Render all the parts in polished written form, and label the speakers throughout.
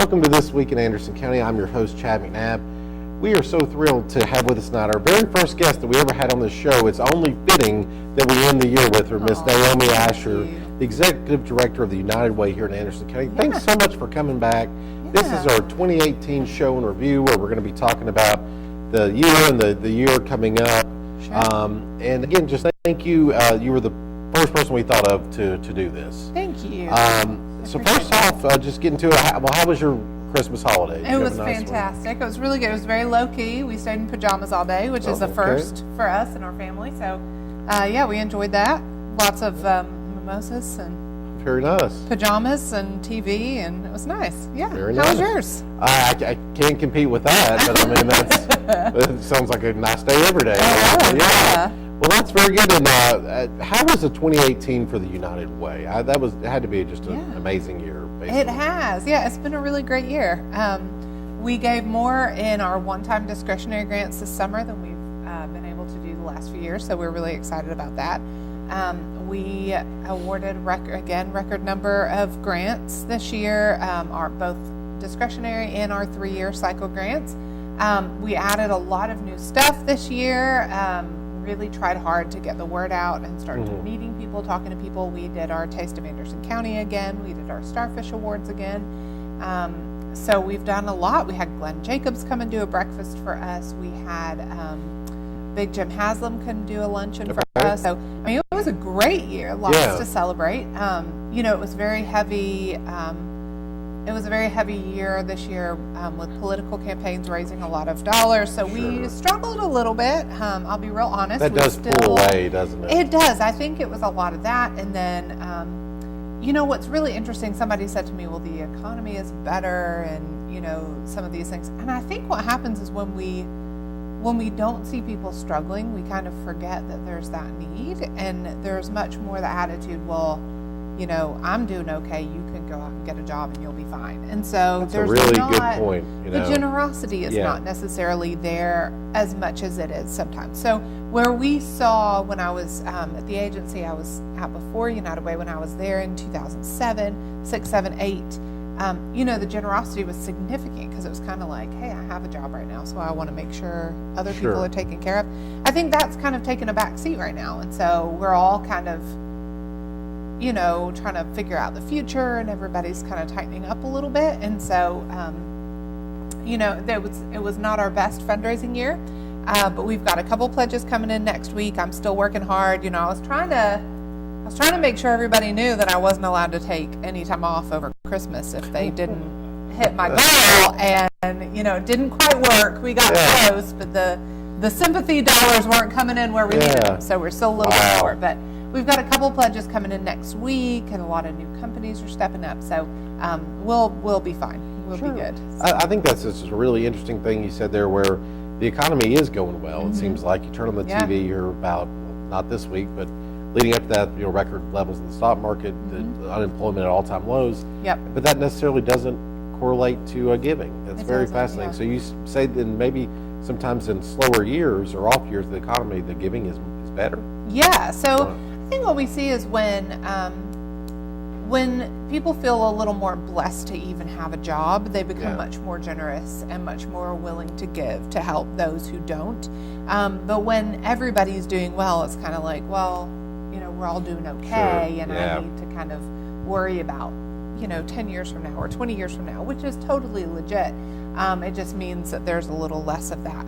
Speaker 1: Welcome to This Week in Anderson County. I'm your host, Chad McNabb. We are so thrilled to have with us tonight our very first guest that we ever had on the show. It's only fitting that we end the year with her, Miss Naomi Asher, the Executive Director of the United Way here in Anderson County. Thanks so much for coming back. This is our 2018 show and review where we're going to be talking about the year and the year coming up.
Speaker 2: Sure.
Speaker 1: And again, just thank you. You were the first person we thought of to do this.
Speaker 2: Thank you.
Speaker 1: So first off, just getting to it, how was your Christmas holiday?
Speaker 2: It was fantastic. It was really good. It was very low key. We stayed in pajamas all day, which is a first for us and our family. So, yeah, we enjoyed that. Lots of mimosas and
Speaker 1: very nice
Speaker 2: pajamas and TV, and it was nice. Yeah.
Speaker 1: Very
Speaker 2: How
Speaker 1: nice.
Speaker 2: was yours?
Speaker 1: I can't compete with that, but I mean it sounds like a nice day every day.
Speaker 2: Yeah.
Speaker 1: Well, that's very good. And how was the 2018 for the United Way? It had to be just an amazing year. Basically.
Speaker 2: It has. Yeah, it's been a really great year. We gave more in our one-time discretionary grants this summer than we've been able to do the last few years, so we're really excited about that. We awarded record number of grants this year, our both discretionary and our 3-year cycle grants. We added a lot of new stuff this year. Really tried hard to get the word out and start meeting people, talking to people. We did our Taste of Anderson County again. We did our Starfish Awards again. So we've done a lot. We had Glenn Jacobs come and do a breakfast for us. We had Big Jim Haslam come do a luncheon for us. So I mean, it was a great year. Lots to celebrate. It was very heavy. It was a very heavy year this year with political campaigns raising a lot of dollars. So we struggled a little bit. I'll be real honest.
Speaker 1: That does pull away, doesn't it?
Speaker 2: It does. I think it was a lot of that. And then, what's really interesting, somebody said to me, well, the economy is better and, some of these things. And I think what happens is when we don't see people struggling, we kind of forget that there's that need. And there's much more the attitude, well, I'm doing okay. You can go out and get a job and you'll be fine. And so
Speaker 1: that's a really good point.
Speaker 2: The generosity is not necessarily there as much as it is sometimes. So where we saw when I was at the agency I was at before United Way, when I was there in 2007, 6, 7, 8, the generosity was significant because it was kind of like, hey, I have a job right now, so I want to make sure other people are taken care of. I think that's kind of taken a back seat right now. And so we're all kind of trying to figure out the future, and everybody's kind of tightening up a little bit. And so, it was not our best fundraising year, but we've got a couple pledges coming in next week. I'm still working hard. I was trying to make sure everybody knew that I wasn't allowed to take any time off over Christmas if they didn't hit my goal, and it didn't quite work. We got close, but the sympathy dollars weren't coming in where we needed them, so we're still a little bit short. But we've got a couple pledges coming in next week, and a lot of new companies are stepping up. So we'll be fine. We'll be good.
Speaker 1: I think that's just a really interesting thing you said there, where the economy is going well. It seems like you turn on the TV, you're about, not this week, but leading up to that, record levels in the stock market, the unemployment at all-time lows.
Speaker 2: Yep.
Speaker 1: But that necessarily doesn't correlate to giving. That's very fascinating. So you say that maybe sometimes in slower years or off years of the economy, the giving is better?
Speaker 2: Yeah. So I think what we see is when people feel a little more blessed to even have a job, they become much more generous and much more willing to give to help those who don't. But when everybody's doing well, it's kind of like, well, we're all doing okay, and I need to kind of worry about 10 years from now or 20 years from now, which is totally legit. It just means that there's a little less of that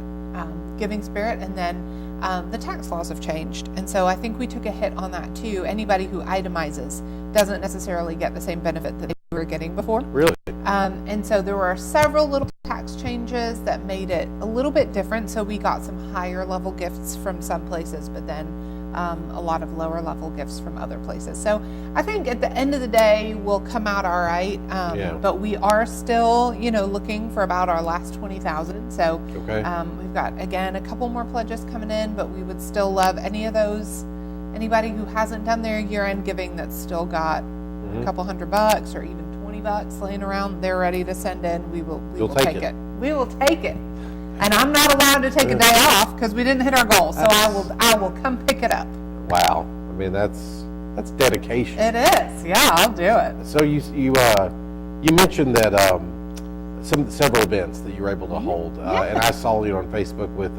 Speaker 2: giving spirit. And then the tax laws have changed, and so I think we took a hit on that too. Anybody who itemizes doesn't necessarily get the same benefit that they were getting before.
Speaker 1: Really?
Speaker 2: And so there were several little tax changes that made it a little bit different. So we got some higher level gifts from some places, but then a lot of lower level gifts from other places. So I think at the end of the day, we'll come out all right. But we are still, looking for about our last 20,000. So we've got, again, a couple more pledges coming in, but we would still love anybody who hasn't done their year-end giving that's still got a couple $100 or even $20 laying around, they're ready to send in. We will take it. We will take it. And I'm not allowed to take a day off because we didn't hit our goal. So I will come pick it up.
Speaker 1: Wow. I mean, that's dedication.
Speaker 2: It is. Yeah, I'll do it.
Speaker 1: So you mentioned that several events that you were able to hold, and I saw you on Facebook with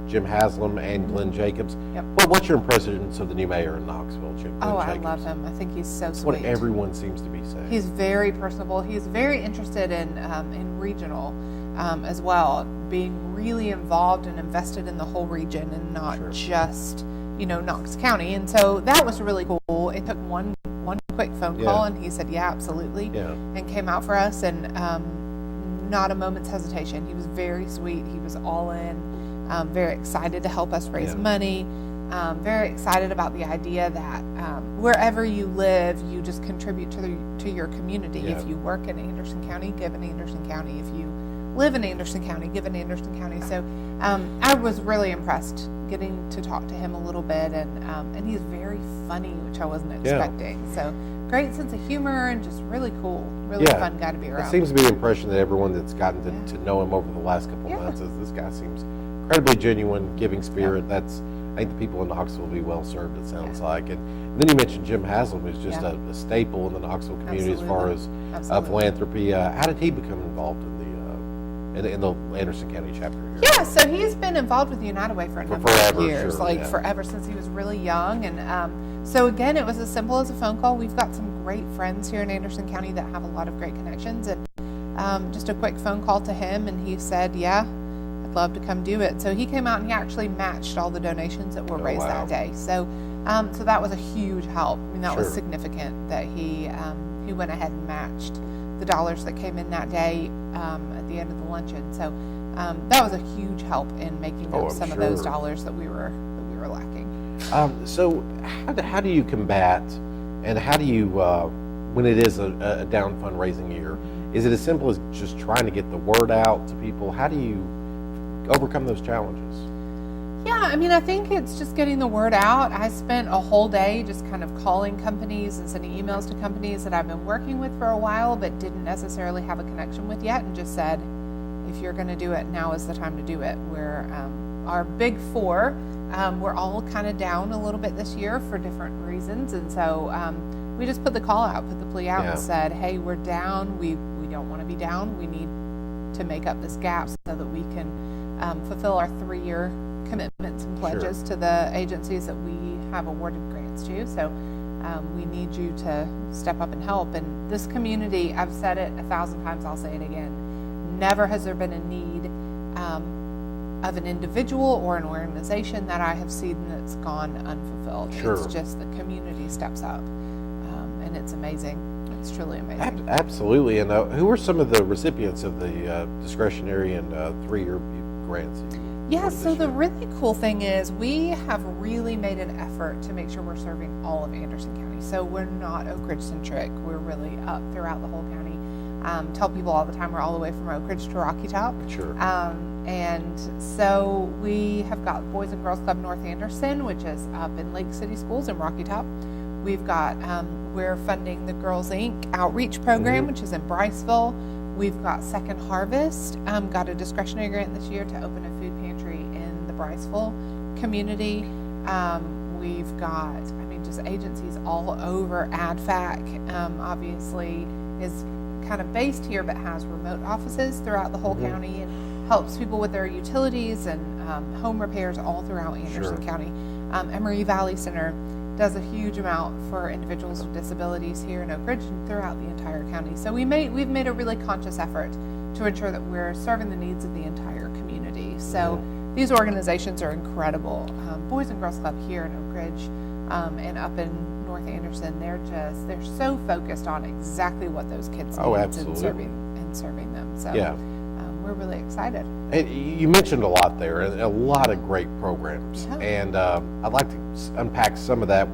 Speaker 1: Jim Haslam and Glenn Jacobs.
Speaker 2: Yep.
Speaker 1: What's your impressions of the new mayor in Knoxville, Glenn Jacobs?
Speaker 2: I love him. I think he's so sweet.
Speaker 1: What everyone seems to be saying.
Speaker 2: He's very personable. He's very interested in regional as well, being really involved and invested in the whole region and not just Knox County. And so that was really cool. It took one quick phone call, and he said, "Yeah, absolutely," and came out for us, and not a moment's hesitation. He was very sweet. He was all in. Very excited to help us raise money. Very excited about the idea that wherever you live, you just contribute to your community.
Speaker 1: Yeah.
Speaker 2: If you work in Anderson County, give in Anderson County. If you live in Anderson County, give in Anderson County. So I was really impressed getting to talk to him a little bit, and he's very funny, which I wasn't expecting. So great sense of humor and just really cool, really fun guy to be around.
Speaker 1: It seems to be the impression that everyone that's gotten to know him over the last couple of months is this guy seems incredibly genuine, giving spirit. I think the people in Knoxville will be well served, it sounds like. And then you mentioned Jim Haslam, who's just a staple in the Knoxville community as far as philanthropy. How did he become involved in the Anderson County chapter here?
Speaker 2: Yeah, so he's been involved with the United Way for a number of years, forever, since he was really young. And so again, it was as simple as a phone call. We've got some great friends here in Anderson County that have a lot of great connections, and just a quick phone call to him, and he said, "Yeah, I'd love to come do it." So he came out and he actually matched all the donations that were raised that day. So so that was a huge help. I mean, that was significant that he went ahead and matched the dollars that came in that day at the end of the luncheon. So that was a huge help in making up some of those dollars that we were lacking.
Speaker 1: So how do you combat, and how do you when it is a down fundraising year? Is it as simple as just trying to get the word out to people? How do you overcome those challenges?
Speaker 2: Yeah, I mean, I think it's just getting the word out. I spent a whole day just kind of calling companies and sending emails to companies that I've been working with for a while but didn't necessarily have a connection with yet, and just said, if you're going to do it, now is the time to do it. We're our big four, we're all kind of down a little bit this year for different reasons, and so we just put the call out, put the plea out, and said, hey, we're down. We don't want to be down. We need to make up this gap so that we can fulfill our 3-year commitments and pledges to the agencies that we have awarded grants to. So we need you to step up and help. And this community, I've said it 1,000 times, I'll say it again, never has there been a need of an individual or an organization that I have seen that's gone unfulfilled. It's just the community steps up, and it's amazing. It's truly amazing.
Speaker 1: Absolutely. And who are some of the recipients of the discretionary and 3-year grants?
Speaker 2: Yeah, so the really cool thing is we have really made an effort to make sure we're serving all of Anderson County. So we're not Oak Ridge centric. We're really up throughout the whole county. Tell people all the time we're all the way from Oak Ridge to Rocky Top.
Speaker 1: Sure.
Speaker 2: And so we have got Boys and Girls Club North Anderson, which is up in Lake City Schools in Rocky Top. We've got, we're funding the Girls Inc. outreach program, which is in Briceville. We've got Second Harvest, got a discretionary grant this year to open a food pantry in the Briceville community. We've got, just agencies all over. ADFAC, obviously, is kind of based here, but has remote offices throughout the whole county and helps people with their utilities and home repairs all throughout Anderson County. Emory Valley Center does a huge amount for individuals with disabilities here in Oak Ridge and throughout the entire county. So we've made a really conscious effort to ensure that we're serving the needs of the entire community. So these organizations are incredible. Boys and Girls Club here in Oak Ridge and up in North Anderson, they're so focused on exactly what those kids need and serving them. So we're really excited.
Speaker 1: And you mentioned a lot there, and a lot of great programs. And I'd like to unpack some of that.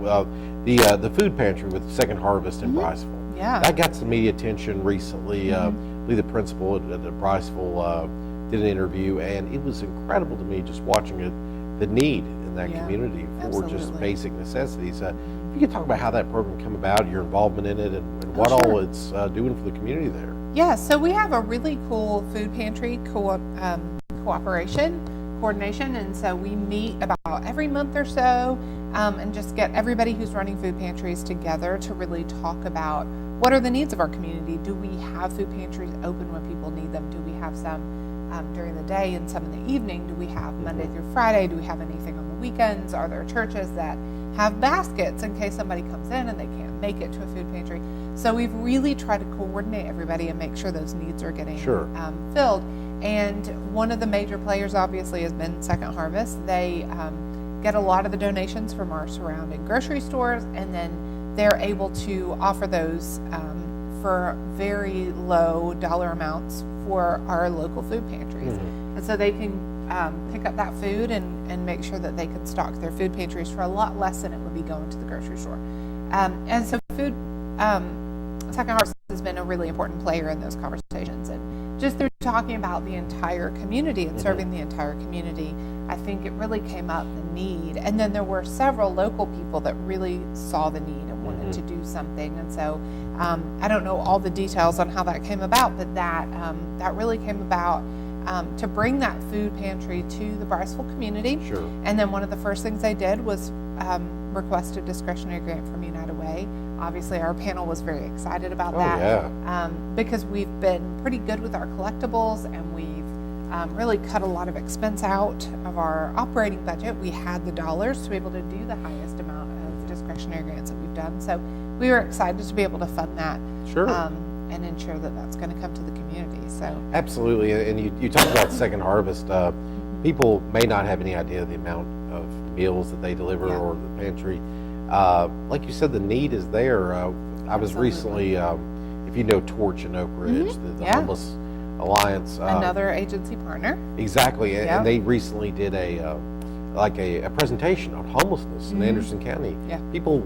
Speaker 1: The food pantry with Second Harvest in Briceville.
Speaker 2: Yeah.
Speaker 1: That got some media attention recently. I believe the principal at Briceville did an interview, and it was incredible to me just watching it, the need in that community for just basic necessities. If you could talk about how that program came about, your involvement in it, and what all it's doing for the community there.
Speaker 2: Yeah, so we have a really cool food pantry coordination, and so we meet about every month or so, and just get everybody who's running food pantries together to really talk about what are the needs of our community. Do we have food pantries open when people need them? Do we have some during the day and some in the evening? Do we have Monday through Friday? Do we have anything on the weekends? Are there churches that have baskets in case somebody comes in and they can't make it to a food pantry? So we've really tried to coordinate everybody and make sure those needs are getting filled. And one of the major players obviously has been Second Harvest. They get a lot of the donations from our surrounding grocery stores, and then they're able to offer those for very low dollar amounts for our local food pantries. And so they can pick up that food and make sure that they can stock their food pantries for a lot less than it would be going to the grocery store. And so Second Harvest has been a really important player in those conversations. And just through talking about the entire community and serving the entire community, I think it really came up, the need. And then there were several local people that really saw the need and wanted to do something. And so I don't know all the details on how that came about, but that really came about to bring that food pantry to the Bryceville community.
Speaker 1: Sure.
Speaker 2: And then one of the first things they did was request a discretionary grant from United Way. Obviously, our panel was very excited about that because we've been pretty good with our collectibles, and we've really cut a lot of expense out of our operating budget. We had the dollars to be able to do the highest amount of discretionary grants that we've done. So we were excited to be able to fund that.
Speaker 1: Sure.
Speaker 2: And ensure that that's going to come to the community. So
Speaker 1: absolutely. And you talked about Second Harvest. People may not have any idea the amount of meals that they deliver or the pantry. Like you said, the need is there. I was recently, if you know Torch in Oak Ridge, the Homeless Alliance.
Speaker 2: Another agency partner.
Speaker 1: Exactly. And they recently did a presentation on homelessness in Anderson County. Yeah. People,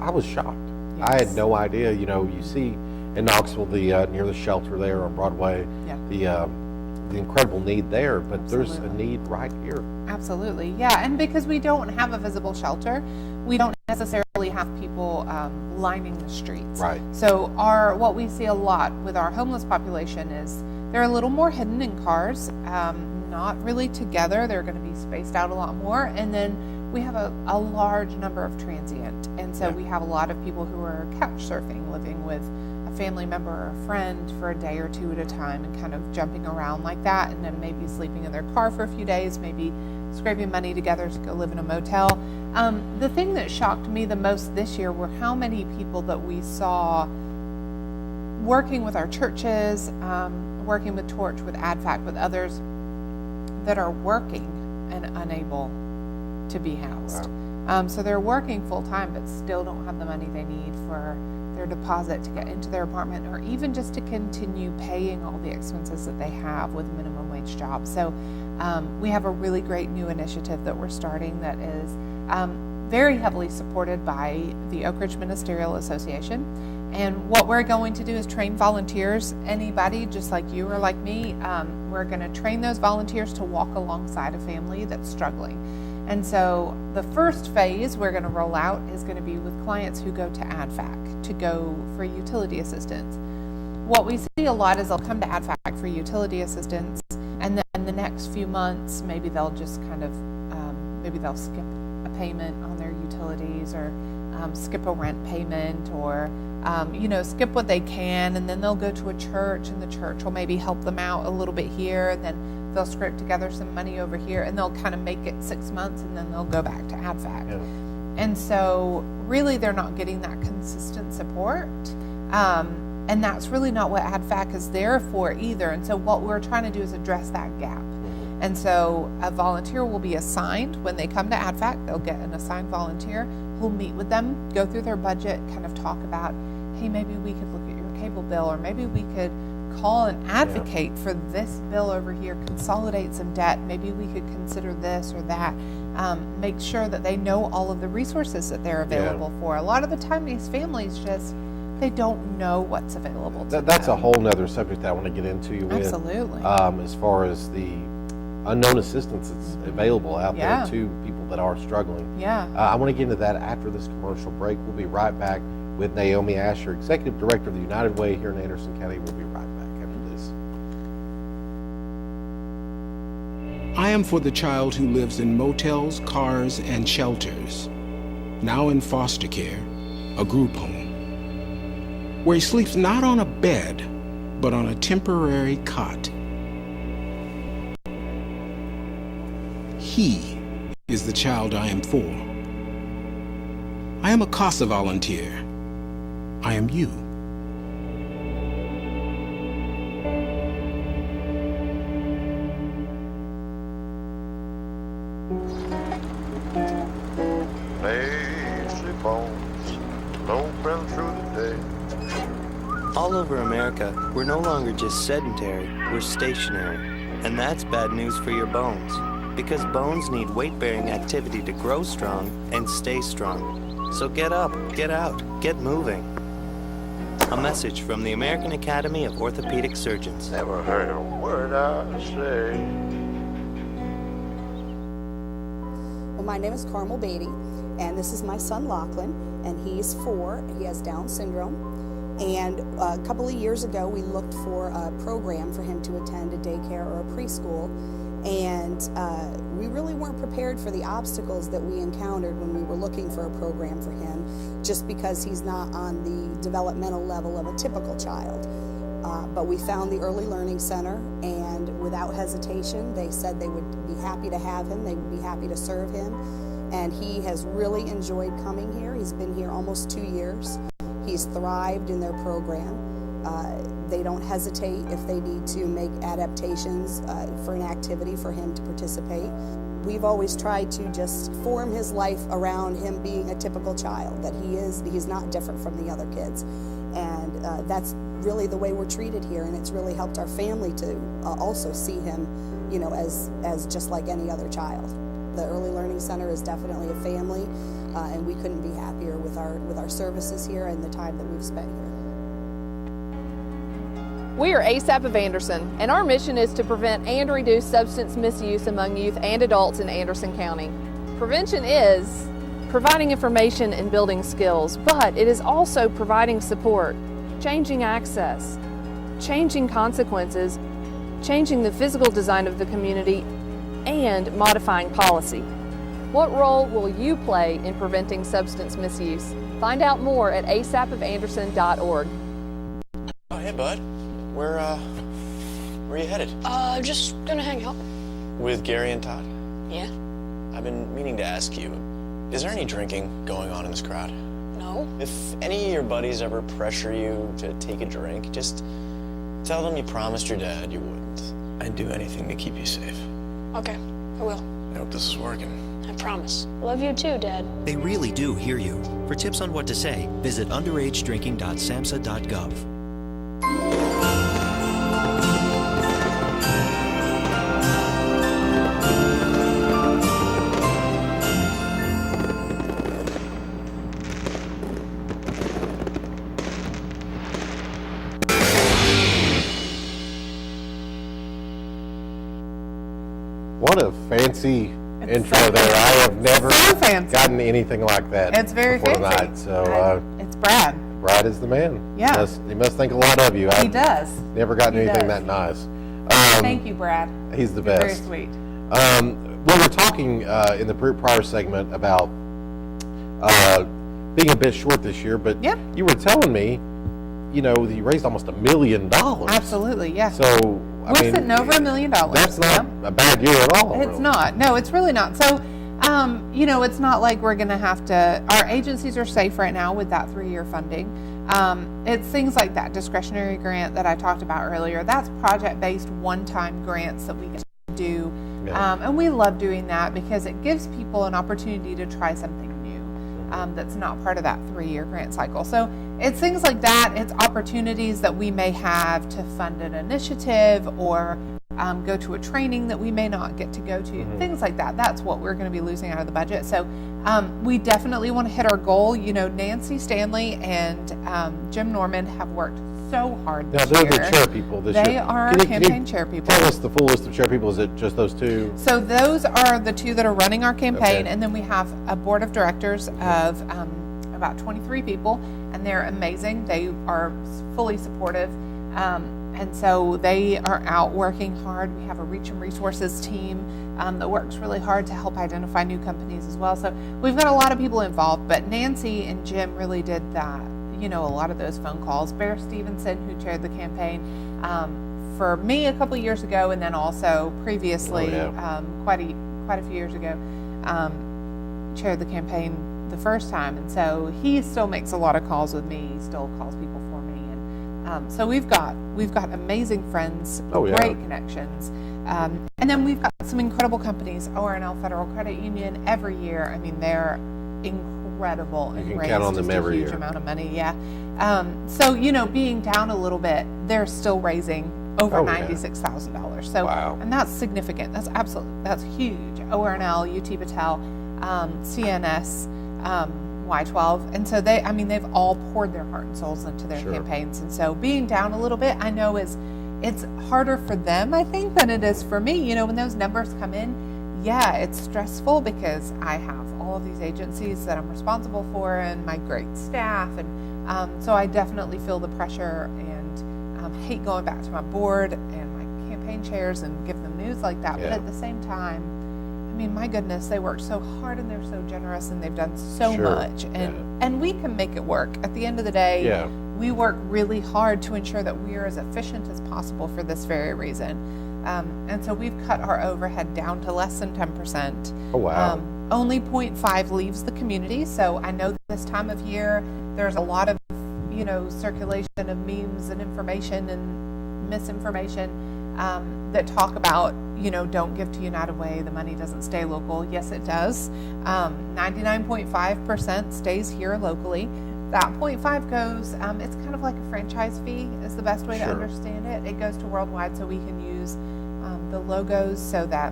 Speaker 1: I was shocked. Yes. I had no idea. You know, you see in Knoxville, near the shelter there on Broadway, the incredible need there, but there's a need right here.
Speaker 2: Absolutely, yeah. And because we don't have a visible shelter, we don't necessarily have people lining the streets.
Speaker 1: Right.
Speaker 2: So what we see a lot with our homeless population is they're a little more hidden in cars, not really together. They're going to be spaced out a lot more. And then we have a large number of transient. And so we have a lot of people who are couch surfing, living with a family member or a friend for a day or two at a time and kind of jumping around like that, and then maybe sleeping in their car for a few days, maybe scraping money together to go live in a motel. The thing that shocked me the most this year were how many people that we saw working with our churches, working with Torch, with ADFAC, with others that are working and unable to be housed.
Speaker 1: Wow.
Speaker 2: So they're working full time but still don't have the money they need for their deposit to get into their apartment, or even just to continue paying all the expenses that they have with minimum wage jobs. So we have a really great new initiative that we're starting that is very heavily supported by the Oak Ridge Ministerial Association. And what we're going to do is train volunteers, anybody just like you or like me. We're going to train those volunteers to walk alongside a family that's struggling. And so the first phase we're going to roll out is going to be with clients who go to ADFAC to go for utility assistance. What we see a lot is they'll come to ADFAC for utility assistance, and then the next few months maybe they'll just kind of maybe they'll skip a payment on their utilities, or skip a rent payment, or skip what they can, and then they'll go to a church, and the church will maybe help them out a little bit here, and then they'll scrape together some money over here, and they'll kind of make it 6 months, and then they'll go back to ADFAC. Yeah. And so really they're not getting that consistent support, and that's really not what ADFAC is there for either. And so what we're trying to do is address that gap. And so a volunteer will be assigned when they come to ADFAC. They'll get an assigned volunteer who'll meet with them, go through their budget, kind of talk about, hey, maybe we could look at your cable bill, or maybe we could call and advocate for this bill over here, consolidate some debt, maybe we could consider this or that. Make sure that they know all of the resources that they're available for. A lot of the time these families they don't know what's available to
Speaker 1: That's
Speaker 2: them.
Speaker 1: a whole nother subject that I want to get into you with.
Speaker 2: Absolutely.
Speaker 1: As far as the unknown assistance that's available out there to people that are struggling.
Speaker 2: Yeah.
Speaker 1: I want to get into that after this commercial break. We'll be right back with Naomi Asher, Executive Director of the United Way here in Anderson County. We'll be right back after this.
Speaker 3: I am for the child who lives in motels, cars, and shelters, now in foster care, a group home, where he sleeps not on a bed, but on a temporary cot. He is the child I am for. I am a CASA volunteer. I am you.
Speaker 4: Lazy bones, loafing through the day.
Speaker 5: All over America, we're no longer just sedentary, we're stationary. And that's bad news for your bones, because bones need weight-bearing activity to grow strong and stay strong. So get up, get out, get moving. A message from the American Academy of Orthopedic Surgeons.
Speaker 4: Never heard a word I say.
Speaker 6: Well, my name is Carmel Beatty, and this is my son Lachlan, and he's 4. He has Down syndrome. And a couple of years ago, we looked for a program for him to attend a daycare or a preschool, and we really weren't prepared for the obstacles that we encountered when we were looking for a program for him, just because he's not on the developmental level of a typical child. But we found the Early Learning Center, and without hesitation, they said they would be happy to have him, they would be happy to serve him, and he has really enjoyed coming here. He's been here almost 2 years. He's thrived in their program. They don't hesitate if they need to make adaptations for an activity for him to participate. We've always tried to just form his life around him being a typical child, that he's not different from the other kids. And that's really the way we're treated here, and it's really helped our family to also see him, as just like any other child. The Early Learning Center is definitely a family, and we couldn't be happier with our services here and the time that we've spent here.
Speaker 7: We are ASAP of Anderson, and our mission is to prevent and reduce substance misuse among youth and adults in Anderson County. Prevention is providing information and building skills, but it is also providing support, changing access, changing consequences, changing the physical design of the community, and modifying policy. What role will you play in preventing substance misuse? Find out more at asapofanderson.org.
Speaker 8: Oh, hey, bud. Where are you headed?
Speaker 9: Just gonna hang out.
Speaker 8: With Gary and Todd?
Speaker 9: Yeah?
Speaker 8: I've been meaning to ask you, is there any drinking going on in this crowd?
Speaker 9: No?
Speaker 8: If any of your buddies ever pressure you to take a drink, just tell them you promised your dad you wouldn't. I'd do anything to keep you safe.
Speaker 9: Okay, I will.
Speaker 8: I hope this is working.
Speaker 9: I promise. Love you too, Dad.
Speaker 10: They really do hear you. For tips on what to say, visit underagedrinking.samhsa.gov.
Speaker 1: What a fancy intro
Speaker 2: so
Speaker 1: there. I have never
Speaker 2: so fancy.
Speaker 1: gotten anything like that.
Speaker 2: It's very
Speaker 1: before
Speaker 2: fancy.
Speaker 1: Tonight. So
Speaker 2: It's Brad.
Speaker 1: Brad is the man.
Speaker 2: Yeah.
Speaker 1: He must think a lot of you.
Speaker 2: He does.
Speaker 1: Never gotten
Speaker 2: He
Speaker 1: anything
Speaker 2: does.
Speaker 1: that nice.
Speaker 2: Thank you, Brad.
Speaker 1: He's the
Speaker 2: You're
Speaker 1: best.
Speaker 2: very sweet.
Speaker 1: We were talking in the prior segment about being a bit short this year, but
Speaker 2: Yeah.
Speaker 1: you were telling me, that you raised almost $1 million.
Speaker 2: Absolutely, yeah.
Speaker 1: So,
Speaker 2: We're sitting over $1 million.
Speaker 1: That's not a bad year at all.
Speaker 2: It's
Speaker 1: really.
Speaker 2: not. No, it's really not. So, it's not like we're going to have to, our agencies are safe right now with that 3-year funding. It's things like that discretionary grant that I talked about earlier. That's project-based one-time grants that we get to do.
Speaker 1: Yeah.
Speaker 2: And we love doing that because it gives people an opportunity to try something new that's not part of that 3-year grant cycle. So it's things like that. It's opportunities that we may have to fund an initiative or go to a training that we may not get to go to, things like that. That's what we're going to be losing out of the budget. So we definitely want to hit our goal. Nancy Stanley and Jim Norman have worked so hard this
Speaker 1: Now, they're
Speaker 2: year.
Speaker 1: the chair people this year.
Speaker 2: They are our campaign chair people.
Speaker 1: Tell us the full list of chair people. Is it just those two?
Speaker 2: So those are the two that are running our campaign,
Speaker 1: Okay.
Speaker 2: and then we have a board of directors of about 23 people, and they're amazing. They are fully supportive. And so they are out working hard. We have a reach and resources team that works really hard to help identify new companies as well. So we've got a lot of people involved, but Nancy and Jim really did that, a lot of those phone calls. Bear Stevenson, who chaired the campaign for me a couple years ago, and then also previously, quite a few years ago, chaired the campaign the first time. And so he still makes a lot of calls with me. He still calls people for me. And so we've got amazing friends, great connections. And then we've got some incredible companies, ORNL Federal Credit Union, every year. I mean, they're incredible and raise
Speaker 1: count on them
Speaker 2: just
Speaker 1: every
Speaker 2: a huge
Speaker 1: year.
Speaker 2: amount of money. Yeah. So being down a little bit, they're still raising over $96,000. So, and that's significant. That's huge. ORNL, UT Battelle, CNS, Y12, and so they've all poured their heart and souls into their campaigns. And so being down a little bit, I know it's harder for them, I think, than it is for me. When those numbers come in, it's stressful because I have all of these agencies that I'm responsible for and my great staff, and so I definitely feel the pressure and hate going back to my board and my campaign chairs and give them news like that. But at the same time, my goodness, they work so hard and they're so generous and they've done so much, and we can make it work. At the end of the day, we work really hard to ensure that we are as efficient as possible for this very reason. And so we've cut our overhead down to less than 10%.
Speaker 1: Oh, wow.
Speaker 2: Only 0.5 leaves the community. So I know this time of year, there's a lot of, circulation of memes and information and misinformation that talk about, don't give to United Way, the money doesn't stay local. Yes, it does. 99.5% stays here locally. That 0.5 goes, it's kind of like a franchise fee is the best way to understand it. It goes to Worldwide so we can use the logos so that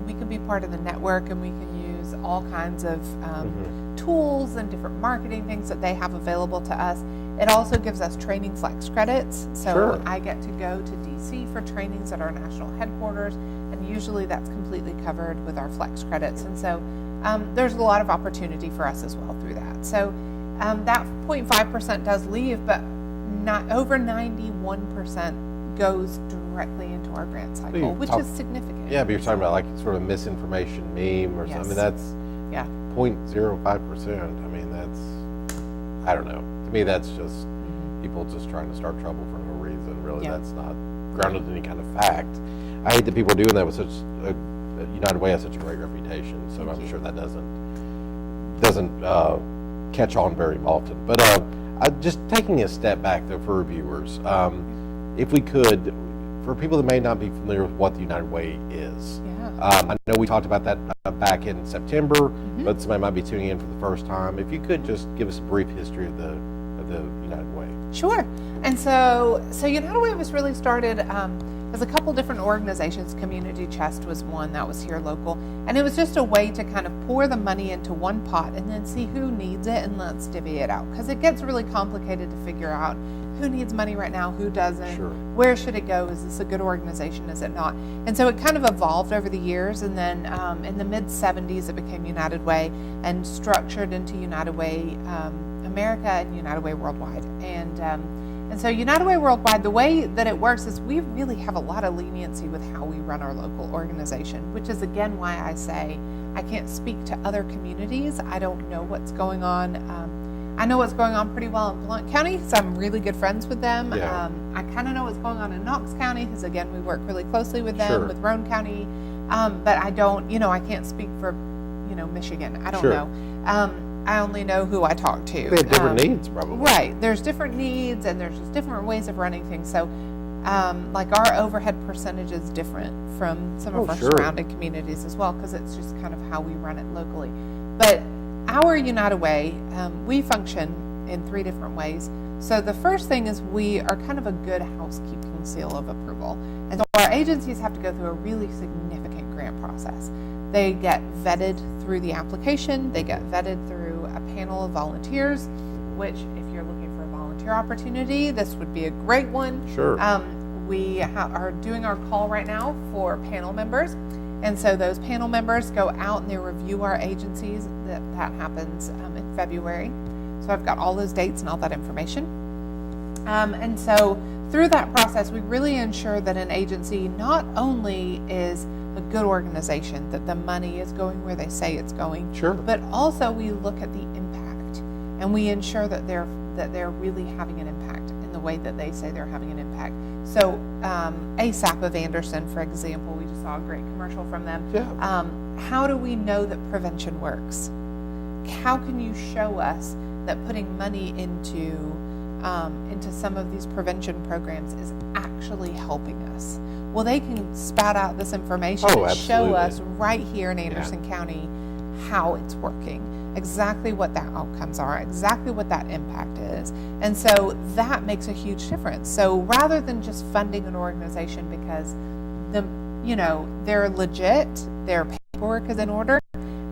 Speaker 2: we can be part of the network, and we can use all kinds of tools and different marketing things that they have available to us. It also gives us training flex credits. So I get to go to DC for trainings at our national headquarters, and usually that's completely covered with our flex credits. And so there's a lot of opportunity for us as well through that. So that 0.5% does leave, but not over 91% goes directly into our grant cycle, which is significant.
Speaker 1: Yeah, but you're talking about like sort of misinformation meme or something. That's 0.05%. I don't know. To me, that's just people just trying to start trouble for no reason. Really, that's not grounded in any kind of fact. I hate that people are doing that with such United Way has such a great reputation, so I'm sure that doesn't catch on very often. But just taking a step back though for reviewers, if we could, for people that may not be familiar with what the United Way is. I know we talked about that back in September, but somebody might be tuning in for the first time. If you could just give us a brief history of the United Way.
Speaker 2: Sure. And so United Way was really started as a couple different organizations. Community Chest was one that was here local, and it was just a way to kind of pour the money into one pot and then see who needs it and let's divvy it out, because it gets really complicated to figure out who needs money right now, who doesn't, where should it go, is this a good organization, is it not? And so it kind of evolved over the years, and then in the mid-70s it became United Way and structured into United Way America and United Way Worldwide. And so United Way Worldwide, the way that it works is we really have a lot of leniency with how we run our local organization, which is again why I say I can't speak to other communities. I don't know what's going on. I know what's going on pretty well in Blount County because I'm really good friends with them. I kind of know what's going on in Knox County because again we work really closely with them, with Roane County. But I don't, I can't speak for, Michigan. I don't know. I only know who I talk to.
Speaker 1: They have different needs, probably.
Speaker 2: Right. There's different needs, and there's just different ways of running things. So, like our overhead percentage is different from some of our surrounding communities as well, because it's just kind of how we run it locally. But our United Way, we function in 3 different ways. So the first thing is we are kind of a good housekeeping seal of approval. And so our agencies have to go through a really significant grant process. They get vetted through the application. They get vetted through a panel of volunteers, which if you're looking for a volunteer opportunity, this would be a great one. We are doing our call right now for panel members. And so those panel members go out and they review our agencies. That happens in February. So I've got all those dates and all that information. And so through that process, we really ensure that an agency not only is a good organization, that the money is going where they say it's going,
Speaker 1: Sure.
Speaker 2: but also we look at the impact, and we ensure that they're really having an impact in the way that they say they're having an impact. So ASAP of Anderson, for example, we just saw a great commercial from them.
Speaker 1: Yeah.
Speaker 2: How do we know that prevention works? How can you show us that putting money into some of these prevention programs is actually helping us? Well, they can spout out this information and show us right here in Anderson County how it's working, exactly what the outcomes are, exactly what that impact is. And so that makes a huge difference. So rather than just funding an organization because they're legit, their paperwork is in order,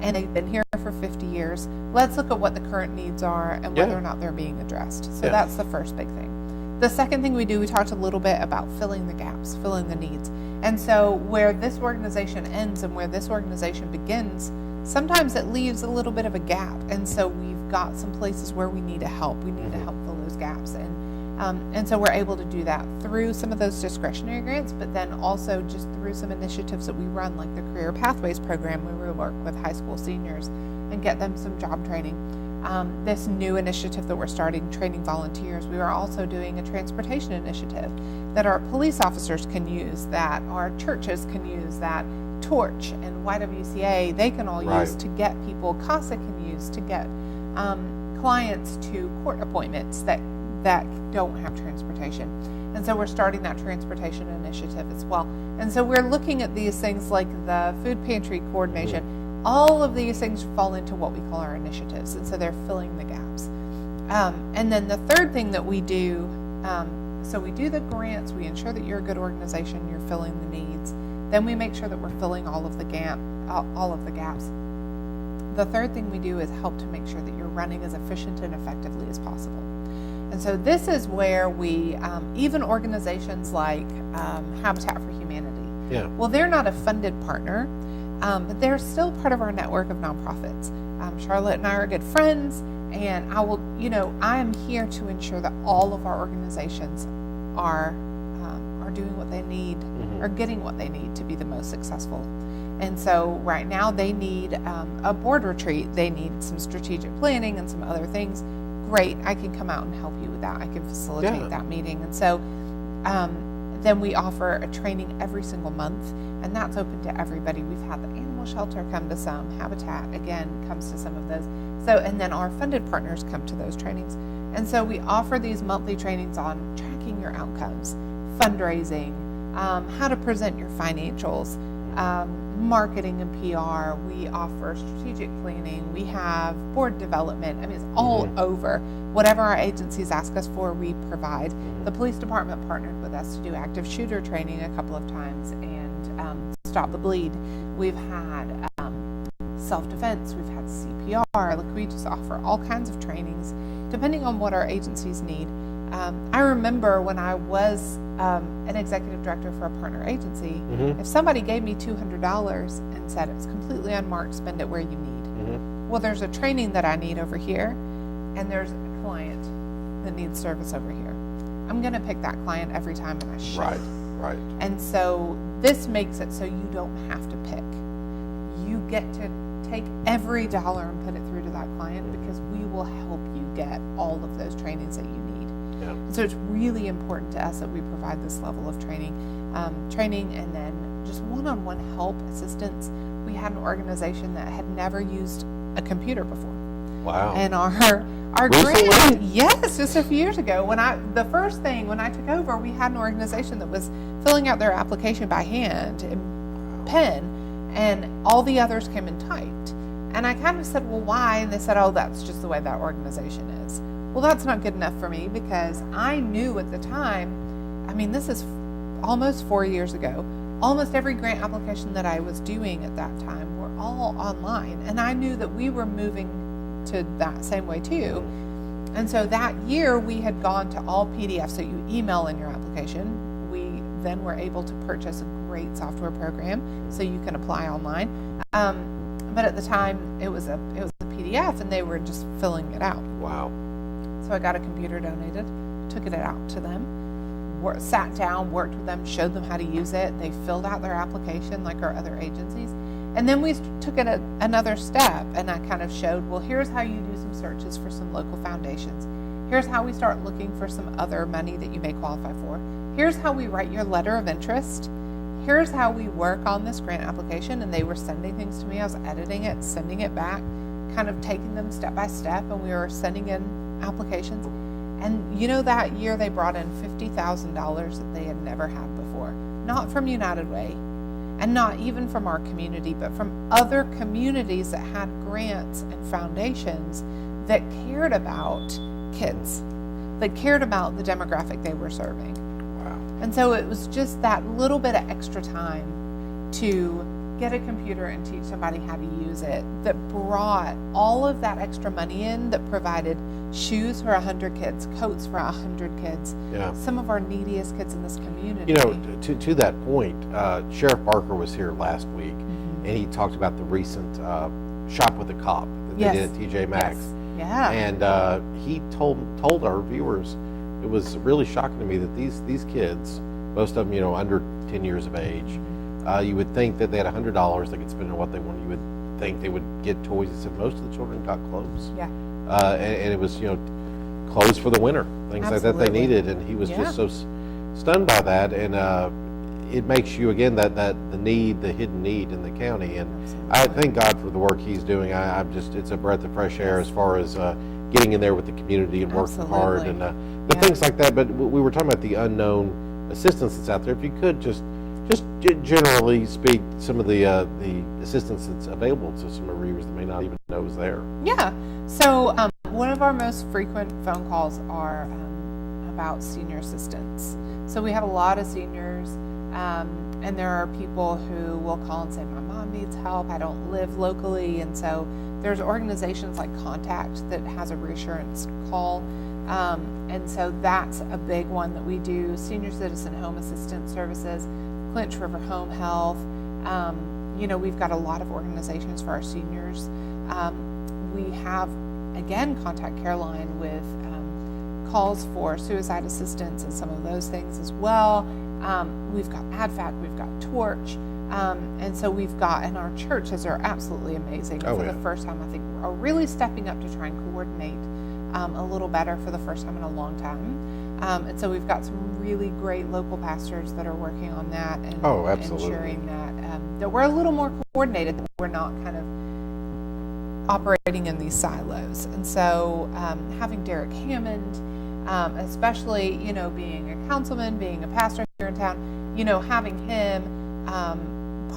Speaker 2: and they've been here for 50 years, let's look at what the current needs are and whether or not they're being addressed. So that's the first big thing. The second thing we do, we talked a little bit about filling the gaps, filling the needs. And so where this organization ends and where this organization begins, sometimes it leaves a little bit of a gap. And so we've got some places where we need to help. We need to help fill those gaps. And so we're able to do that through some of those discretionary grants, but then also just through some initiatives that we run, like the Career Pathways program, where we work with high school seniors and get them some job training. This new initiative that we're starting, training volunteers, we are also doing a transportation initiative that our police officers can use, that our churches can use, that Torch and YWCA, they can all use to get people, CASA can use to get clients to court appointments that don't have transportation. And so we're starting that transportation initiative as well. And so we're looking at these things like the food pantry coordination. All of these things fall into what we call our initiatives, and so they're filling the gaps. And then the third thing that we do, so we do the grants, we ensure that you're a good organization, you're filling the needs. Then we make sure that we're filling all of the gaps. The third thing we do is help to make sure that you're running as efficient and effectively as possible. And so this is where we, even organizations like Habitat for Humanity, well, they're not a funded partner, but they're still part of our network of nonprofits. Charlotte and I are good friends, and I am here to ensure that all of our organizations are doing what they need, or getting what they need to be the most successful. And so right now they need a board retreat, they need some strategic planning and some other things. Great, I can come out and help you with that. I can facilitate that meeting. And so then we offer a training every single month, and that's open to everybody. We've had the animal shelter come to some, Habitat again comes to some of those. So, and then our funded partners come to those trainings. And so we offer these monthly trainings on tracking your outcomes, fundraising, how to present your financials, marketing and PR. We offer strategic planning. We have board development. I mean, it's all over. Whatever our agencies ask us for, we provide. The police department partnered with us to do active shooter training a couple of times and stop the bleed. We've had self-defense. We've had CPR. Like, we just offer all kinds of trainings depending on what our agencies need. I remember when I was an executive director for a partner agency, if somebody gave me $200 and said it's completely unmarked, spend it where you need. Well, there's a training that I need over here, and there's a client that needs service over here. I'm going to pick that client every time, and I should.
Speaker 1: Right.
Speaker 2: And so this makes it so you don't have to pick. You get to take every dollar and put it through to that client, because we will help you get all of those trainings that you need. So it's really important to us that we provide this level of training, and then just one-on-one help, assistance. We had an organization that had never used a computer before.
Speaker 1: Wow.
Speaker 2: And our grant, yes, just a few years ago, when I took over, we had an organization that was filling out their application by hand and pen, and all the others came and typed. And I kind of said, well, why? And they said, oh, that's just the way that organization is. Well, that's not good enough for me, because I knew at the time, I mean, this is almost 4 years ago, almost every grant application that I was doing at that time were all online. And I knew that we were moving to that same way too. And so that year we had gone to all PDF. So you email in your application. We then were able to purchase a great software program so you can apply online. But at the time it was a PDF, and they were just filling it out.
Speaker 1: Wow.
Speaker 2: So I got a computer donated, took it out to them, sat down, worked with them, showed them how to use it. They filled out their application like our other agencies. And then we took it another step, and I kind of showed, well, here's how you do some searches for some local foundations. Here's how we start looking for some other money that you may qualify for. Here's how we write your letter of interest. Here's how we work on this grant application. And they were sending things to me. I was editing it, sending it back, kind of taking them step by step, and we were sending in applications. And you know, that year they brought in $50,000 that they had never had before. Not from United Way, and not even from our community, but from other communities that had grants and foundations that cared about kids, that cared about the demographic they were serving.
Speaker 1: Wow.
Speaker 2: And so it was just that little bit of extra time to get a computer and teach somebody how to use it that brought all of that extra money in, that provided shoes for 100 kids, coats for 100 kids, some of our neediest kids in this community.
Speaker 1: You know, to that point, Sheriff Barker was here last week, and he talked about the recent Shop with a Cop that they did at TJ Maxx.
Speaker 2: Yes. Yeah.
Speaker 1: And he told our viewers, it was really shocking to me that these kids, most of them, you know, under 10 years of age, you would think that they had $100 they could spend on what they wanted. You would think they would get toys. He said most of the children got clothes.
Speaker 2: Yeah.
Speaker 1: And it was, you know, clothes for the winter, things like that they needed. And he was just so stunned by that. And it makes you, again, that the need, the hidden need in the county. And I thank God for the work he's doing. It's a breath of fresh air as far as getting in there with the community and working hard. And but things like that. But we were talking about the unknown assistance that's out there. If you could just generally speak some of the assistance that's available to some of our viewers that may not even know is there.
Speaker 2: Yeah. So one of our most frequent phone calls are about senior assistance. So we have a lot of seniors, and there are people who will call and say, my mom needs help, I don't live locally. And so there's organizations like Contact that has a reassurance call. And so that's a big one that we do. Senior Citizen Home Assistance Services, Clinch River Home Health. You know, we've got a lot of organizations for our seniors. We have, again, Contact Careline with calls for suicide assistance and some of those things as well. We've got AdFact, we've got Torch. And so we've got, and our churches are absolutely amazing. For the first time, I think we're really stepping up to try and coordinate a little better for the first time in a long time. And so we've got some really great local pastors that are working on that and ensuring that we're a little more coordinated, that we're not kind of operating in these silos. And so having Derek Hammond, especially, you know, being a councilman, being a pastor here in town, you know, having him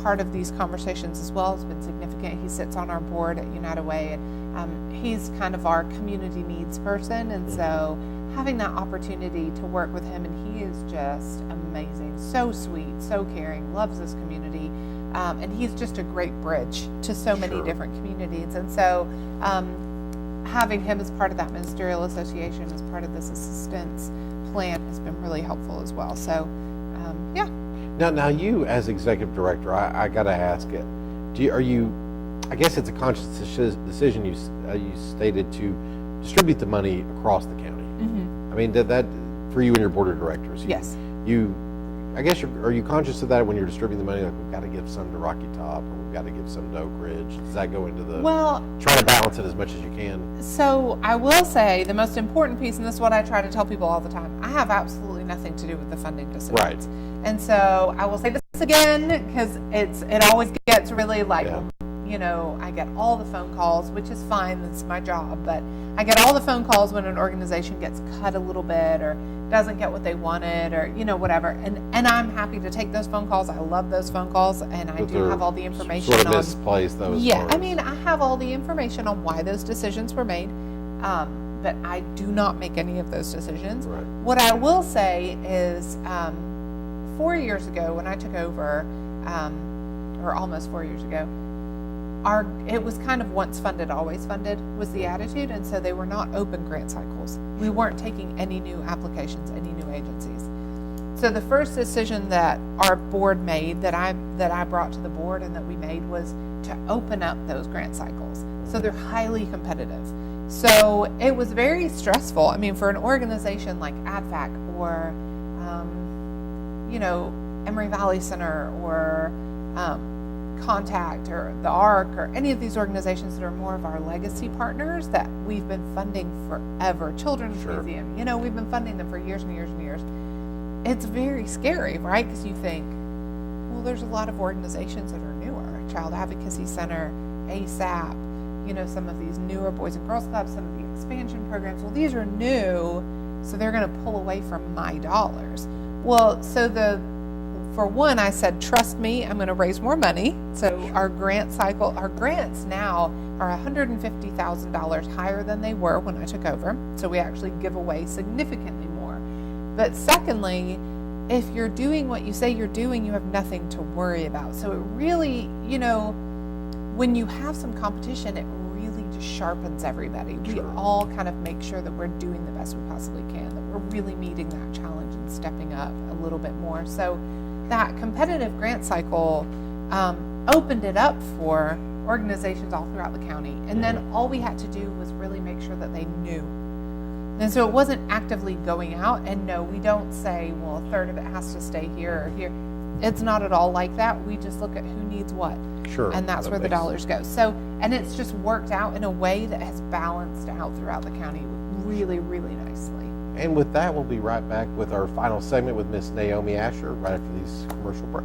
Speaker 2: part of these conversations as well has been significant. He sits on our board at United Way, and he's kind of our community needs person. And so having that opportunity to work with him, and he is just amazing, so sweet, so caring, loves this community, and he's just a great bridge to so many different communities. And so having him as part of that ministerial association, as part of this assistance plan, has been really helpful as well. So
Speaker 1: Now you as executive director, I got to ask it. Are you? I guess it's a conscious decision you stated to distribute the money across the county. I mean, that for you and your board of directors.
Speaker 2: Yes.
Speaker 1: I guess are you conscious of that when you're distributing the money? Like, we've got to give some to Rocky Top, or we've got to give some to Oak Ridge. Does that go into the try to balance it as much as you can?
Speaker 2: So I will say the most important piece, and this is what I try to tell people all the time, I have absolutely nothing to do with the funding decisions.
Speaker 1: Right.
Speaker 2: And so I will say this again, because it always gets really like, you know, I get all the phone calls, which is fine, that's my job, but I get all the phone calls when an organization gets cut a little bit or doesn't get what they wanted, or, you know, whatever. And I'm happy to take those phone calls. I love those phone calls, and I do have all the information
Speaker 1: sort of misplaced those.
Speaker 2: Yeah, I mean, I have all the information on why those decisions were made, but I do not make any of those decisions.
Speaker 1: Right.
Speaker 2: What I will say is 4 years ago when I took over, or almost 4 years ago, it was kind of once funded, always funded was the attitude, and so they were not open grant cycles. We weren't taking any new applications, any new agencies. So the first decision that our board made, that I brought to the board and that we made, was to open up those grant cycles. So they're highly competitive. So it was very stressful. I mean, for an organization like ADFAC or, Emory Valley Center or Contact or the ARC or any of these organizations that are more of our legacy partners that we've been funding forever, Children's Museum, we've been funding them for years and years and years. It's very scary, right? Because you think, well, there's a lot of organizations that are newer, Child Advocacy Center, ASAP, some of these newer Boys and Girls Clubs, some of the expansion programs. Well, these are new, so they're going to pull away from my dollars. Well, for one, I said, trust me, I'm going to raise more money. So our grants now are $150,000 higher than they were when I took over. So we actually give away significantly more. But secondly, if you're doing what you say you're doing, you have nothing to worry about. So it really, when you have some competition, it really just sharpens everybody. We all kind of make sure that we're doing the best we possibly can, that we're really meeting that challenge and stepping up a little bit more. So that competitive grant cycle opened it up for organizations all throughout the county. And then all we had to do was really make sure that they knew. And so it wasn't actively going out. And no, we don't say, well, a third of it has to stay here or here. It's not at all like that. We just look at who needs what.
Speaker 1: Sure.
Speaker 2: And that's where the dollars go. So, and it's just worked out in a way that has balanced out throughout the county really, really nicely.
Speaker 1: And with that, we'll be right back with our final segment with Miss Naomi Asher right after these commercial breaks.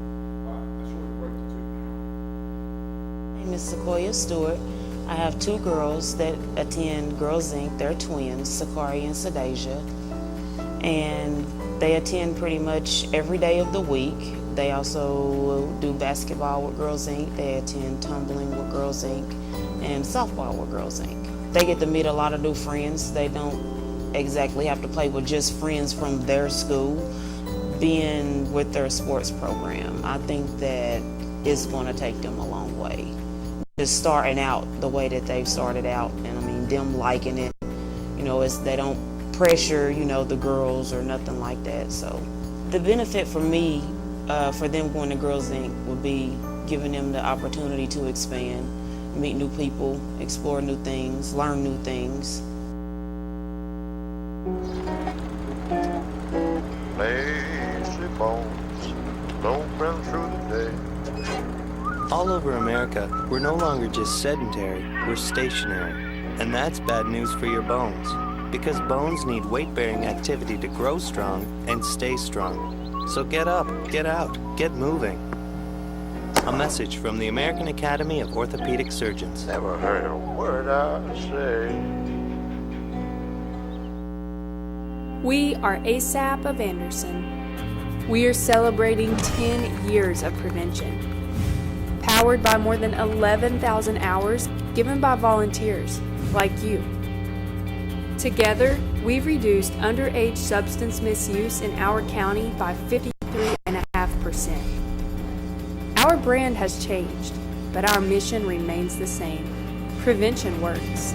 Speaker 11: My name is Sequoia Stewart. I have two girls that attend Girls Inc. They're twins, Sakari and Sadasia. And they attend pretty much every day of the week. They also do basketball with Girls Inc. They attend tumbling with Girls Inc. and softball with Girls Inc. They get to meet a lot of new friends. They don't exactly have to play with just friends from their school. Being with their sports program, I think that it's going to take them a long way. Just starting out the way that they've started out, and I mean them liking it, they don't pressure, the girls or nothing like that. So the benefit for me, for them going to Girls Inc. would be giving them the opportunity to expand, meet new people, explore new things, learn new things.
Speaker 4: Lazy bones, loafing through the day.
Speaker 5: All over America, we're no longer just sedentary, we're stationary. And that's bad news for your bones, because bones need weight-bearing activity to grow strong and stay strong. So get up, get out, get moving. A message from the American Academy of Orthopedic Surgeons.
Speaker 4: Never heard a word I say.
Speaker 12: We are ASAP of Anderson. We are celebrating 10 years of prevention, powered by more than 11,000 hours given by volunteers like you. Together, we've reduced underage substance misuse in our county by 53.5%. Our brand has changed, but our mission remains the same. Prevention works.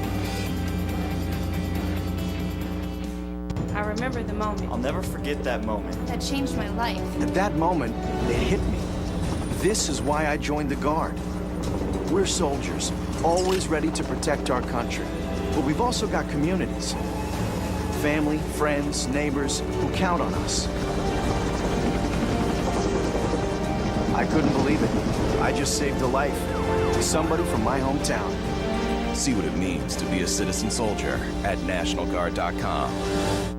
Speaker 12: I remember the moment.
Speaker 13: I'll never forget that moment.
Speaker 9: That changed my life.
Speaker 13: At that moment, it hit me. This is why I joined the Guard. We're soldiers, always ready to protect our country. But we've also got communities. Family, friends, neighbors who count on us. I couldn't believe it. I just saved a life to somebody from my hometown.
Speaker 14: See what it means to be a citizen soldier at NationalGuard.com.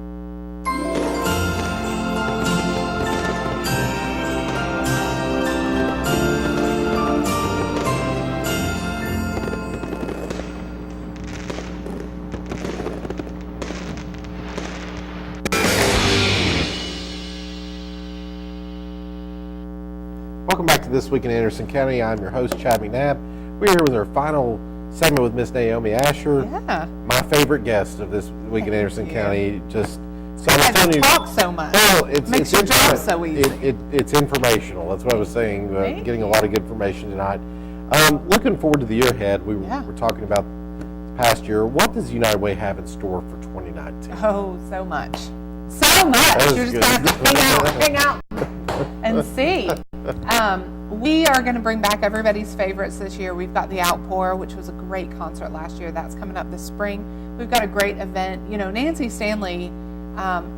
Speaker 1: Welcome back to This Week in Anderson County. I'm your host, Chad McNabb. We're here with our final segment with Miss Naomi Asher.
Speaker 2: Yeah.
Speaker 1: My favorite guest of This Week in Anderson County. Just
Speaker 2: so I was you talk so much.
Speaker 1: Well,
Speaker 2: makes your job so easy.
Speaker 1: It's informational. That's what I was saying. Getting a lot of good information tonight. Looking forward to the year ahead. We were talking about the past year. What does United Way have in store for 2019?
Speaker 2: Oh, so much. So much. You're just going to have to hang out and see. We are going to bring back everybody's favorites this year. We've got the Outpour, which was a great concert last year. That's coming up this spring. We've got a great event. You know, Nancy Stanley,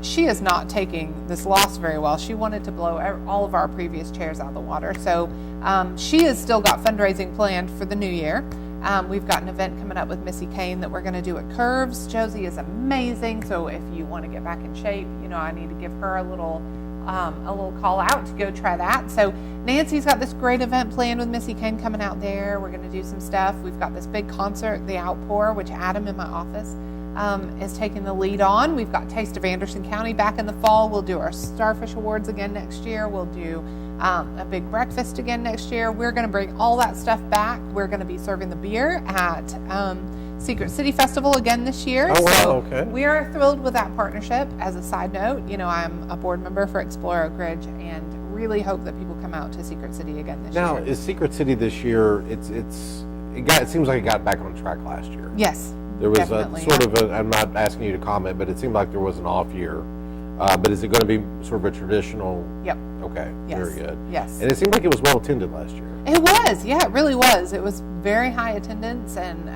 Speaker 2: she is not taking this loss very well. She wanted to blow all of our previous chairs out of the water. So she has still got fundraising planned for the new year. We've got an event coming up with Missy Kane that we're going to do at Curves. Josie is amazing. So if you want to get back in shape, you know, I need to give her a little call out to go try that. So Nancy's got this great event planned with Missy Kane coming out there. We're going to do some stuff. We've got this big concert, the Outpour, which Adam in my office is taking the lead on. We've got Taste of Anderson County back in the fall. We'll do our Starfish Awards again next year. We'll do a big breakfast again next year. We're going to bring all that stuff back. We're going to be serving the beer at Secret City Festival again this year.
Speaker 1: Oh, wow,
Speaker 2: so
Speaker 1: okay.
Speaker 2: We are thrilled with that partnership. As a side note, you know, I'm a board member for Explore Oak Ridge and really hope that people come out to Secret City again this year.
Speaker 1: Now, is Secret City this year, it seems like it got back on track last year.
Speaker 2: Yes.
Speaker 1: There was
Speaker 2: definitely,
Speaker 1: I'm not asking you to comment, but it seemed like there was an off year. But is it going to be sort of a traditional?
Speaker 2: Yep.
Speaker 1: Okay,
Speaker 2: Yes.
Speaker 1: very good.
Speaker 2: Yes.
Speaker 1: And it seemed like it was well attended last year.
Speaker 2: It was, yeah, it really was. It was very high attendance, and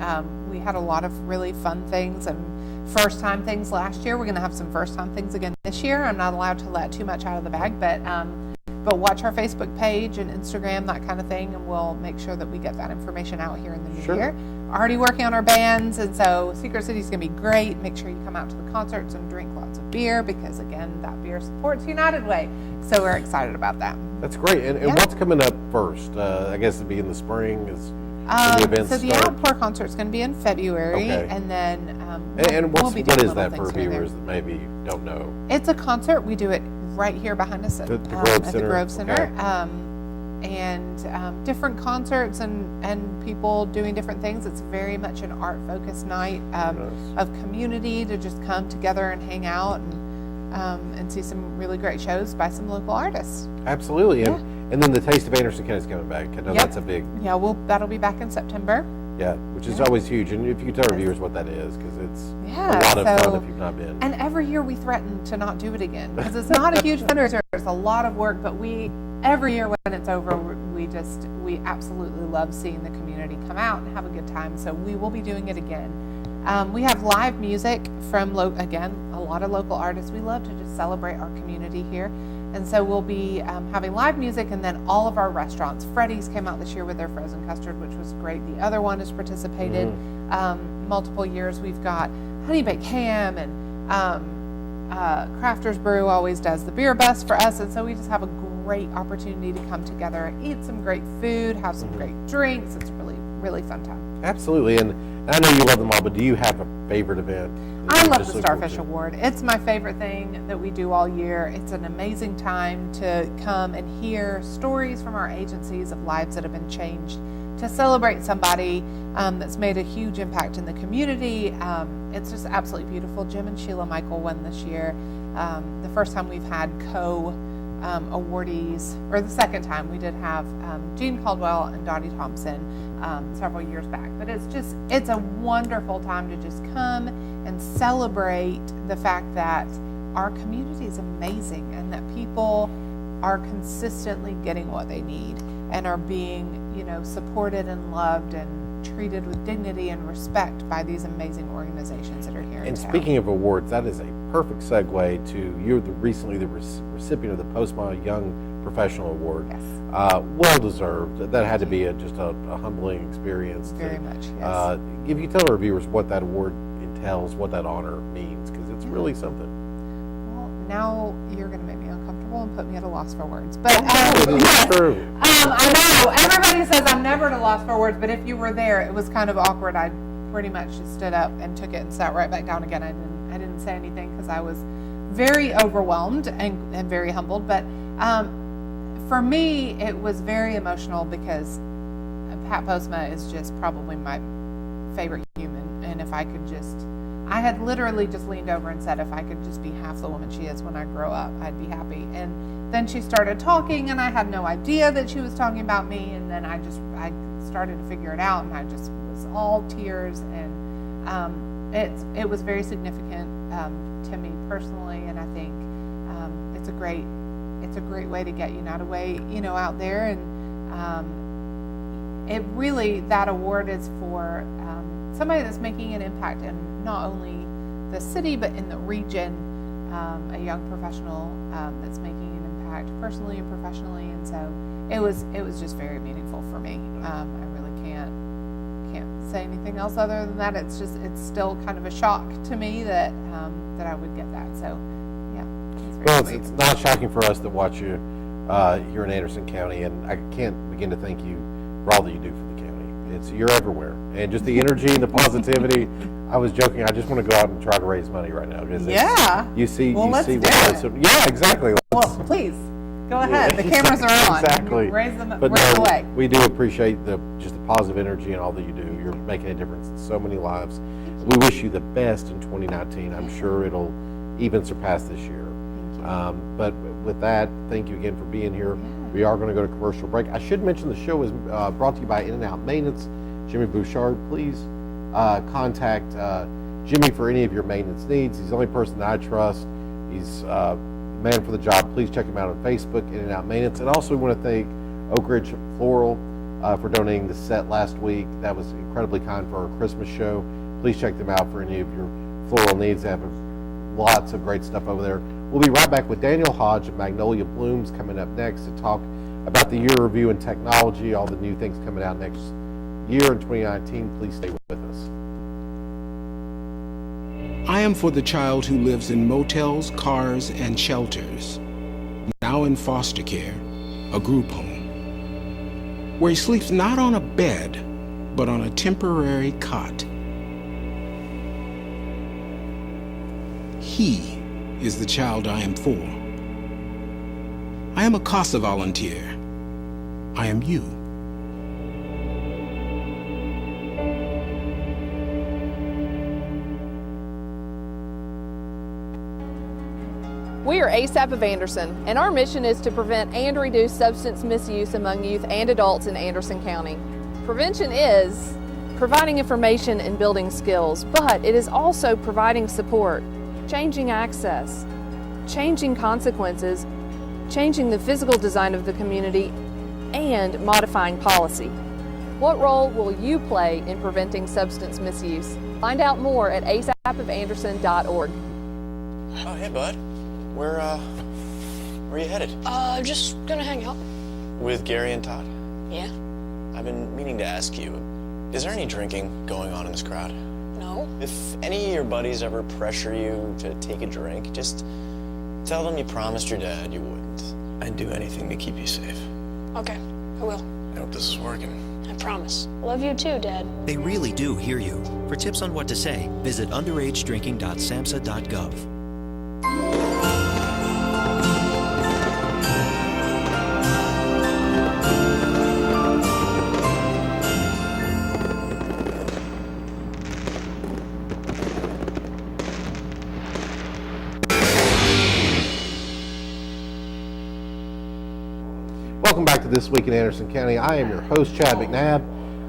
Speaker 2: we had a lot of really fun things and first-time things last year. We're going to have some first-time things again this year. I'm not allowed to let too much out of the bag, but watch our Facebook page and Instagram, that kind of thing, and we'll make sure that we get that information out here in the new year. Already working on our bands, and so Secret City's going to be great. Make sure you come out to the concerts and drink lots of beer because, again, that beer supports United Way. So we're excited about that.
Speaker 1: That's great. And what's coming up first? I guess it'd be in the spring. The events
Speaker 2: so the
Speaker 1: start?
Speaker 2: Outpour concert is going to be in February,
Speaker 1: Okay.
Speaker 2: and then
Speaker 1: what
Speaker 2: be doing
Speaker 1: is
Speaker 2: little
Speaker 1: that
Speaker 2: things
Speaker 1: for
Speaker 2: here and there.
Speaker 1: viewers that maybe don't know?
Speaker 2: It's a concert. We do it right here behind us at
Speaker 1: The Grove Center?
Speaker 2: the Grove Center.
Speaker 1: Okay.
Speaker 2: And different concerts and people doing different things. It's very much an art-focused night of community to just come together and hang out and see some really great shows by some local artists.
Speaker 1: Absolutely. And then the Taste of Anderson County is coming back. I know that's a big...
Speaker 2: Yeah, that'll be back in September.
Speaker 1: Yeah, which is always huge. And if you could tell our viewers what that is, because it's
Speaker 2: Yeah,
Speaker 1: a lot of
Speaker 2: so-
Speaker 1: fun if you've not been.
Speaker 2: And every year we threaten to not do it again because it's not a huge fundraiser. It's a lot of work, but every year when it's over, we absolutely love seeing the community come out and have a good time. So we will be doing it again. We have live music from, again, a lot of local artists. We love to just celebrate our community here. And so we'll be having live music, and then all of our restaurants. Freddy's came out this year with their frozen custard, which was great. The other one has participated multiple years. We've got Honey Baked Ham, and Crafters Brew always does the beer bus for us. And so we just have a great opportunity to come together and eat some great food, have some great drinks. It's really, really fun time.
Speaker 1: Absolutely. And I know you love them all, but do you have a favorite event?
Speaker 2: I love the Starfish Award. It's my favorite thing that we do all year. It's an amazing time to come and hear stories from our agencies of lives that have been changed, to celebrate somebody that's made a huge impact in the community. It's just absolutely beautiful. Jim and Sheila Michael won this year. The first time we've had awardees, or the second time we did have Gene Caldwell and Dottie Thompson several years back. But it's a wonderful time to just come and celebrate the fact that our community is amazing and that people are consistently getting what they need and are being, supported and loved and treated with dignity and respect by these amazing organizations that are here in
Speaker 1: And
Speaker 2: town.
Speaker 1: speaking of awards, that is a perfect segue to you're recently the recipient of the Postma Young Professional Award.
Speaker 2: Yes.
Speaker 1: Well deserved. That had to be just a humbling experience.
Speaker 2: Very much, yes.
Speaker 1: If you tell our viewers what that award entails, what that honor means, because it's really something.
Speaker 2: Well, now you're going to make me uncomfortable and put me at a loss for words. But
Speaker 1: It's true.
Speaker 2: I know everybody says I'm never at a loss for words, but if you were there, it was kind of awkward. I pretty much just stood up and took it and sat right back down again. I didn't say anything because I was very overwhelmed and very humbled. But for me, it was very emotional because Pat Postma is just probably my favorite human, and if I could I had literally just leaned over and said, if I could just be half the woman she is when I grow up, I'd be happy. And then she started talking, and I had no idea that she was talking about me. And then I started to figure it out, and I just was all tears. And it was very significant to me personally, and I think it's a great way to get United Way, out there. And it really, that award is for somebody that's making an impact in not only the city but in the region, a young professional that's making an impact personally and professionally. And so it was just very meaningful for me. I really can't say anything else other than that. It's still kind of a shock to me that that I would get that. So yeah.
Speaker 1: Well, it's not shocking for us to watch you here in Anderson County, and I can't begin to thank you for all that you do for the county. You're everywhere, and just the energy and the positivity. I was joking. I just want to go out and try to raise money right now because you see
Speaker 2: let's do it.
Speaker 1: Yeah, exactly.
Speaker 2: Well, please go ahead. The cameras are on.
Speaker 1: Exactly.
Speaker 2: Raise them
Speaker 1: But
Speaker 2: right away.
Speaker 1: We do appreciate just the positive energy and all that you do. You're making a difference in so many lives. We wish you the best in 2019. I'm sure it'll even surpass this year. But with that, thank you again for being here. We are going to go to commercial break. I should mention the show is brought to you by In-N-Out Maintenance. Jimmy Bouchard, please contact Jimmy for any of your maintenance needs. He's the only person that I trust. He's man for the job. Please check him out on Facebook, In-N-Out Maintenance. And also we want to thank Oak Ridge Floral for donating the set last week. That was incredibly kind for our Christmas show. Please check them out for any of your floral needs. They have lots of great stuff over there. We'll be right back with Daniel Hodge of Magnolia Blooms coming up next to talk about the year review and technology, all the new things coming out next year in 2019. Please stay with us.
Speaker 3: I am for the child who lives in motels, cars, and shelters, now in foster care, a group home, where he sleeps not on a bed, but on a temporary cot. He is the child I am for. I am a CASA volunteer. I am you.
Speaker 7: We are ASAP of Anderson, and our mission is to prevent and reduce substance misuse among youth and adults in Anderson County. Prevention is providing information and building skills, but it is also providing support, changing access, changing consequences, changing the physical design of the community, and modifying policy. What role will you play in preventing substance misuse? Find out more at asapofanderson.org.
Speaker 8: Oh, hey, bud. Where are you headed?
Speaker 9: Just gonna hang out.
Speaker 8: With Gary and Todd?
Speaker 9: Yeah.
Speaker 8: I've been meaning to ask you, is there any drinking going on in this crowd?
Speaker 9: No.
Speaker 8: If any of your buddies ever pressure you to take a drink, just tell them you promised your dad you wouldn't. I'd do anything to keep you safe.
Speaker 9: Okay, I will.
Speaker 8: I hope this is working.
Speaker 9: I promise. Love you too, Dad.
Speaker 10: They really do hear you. For tips on what to say, visit underagedrinking.samhsa.gov.
Speaker 1: Welcome back to This Week in Anderson County. I am your host, Chad McNabb.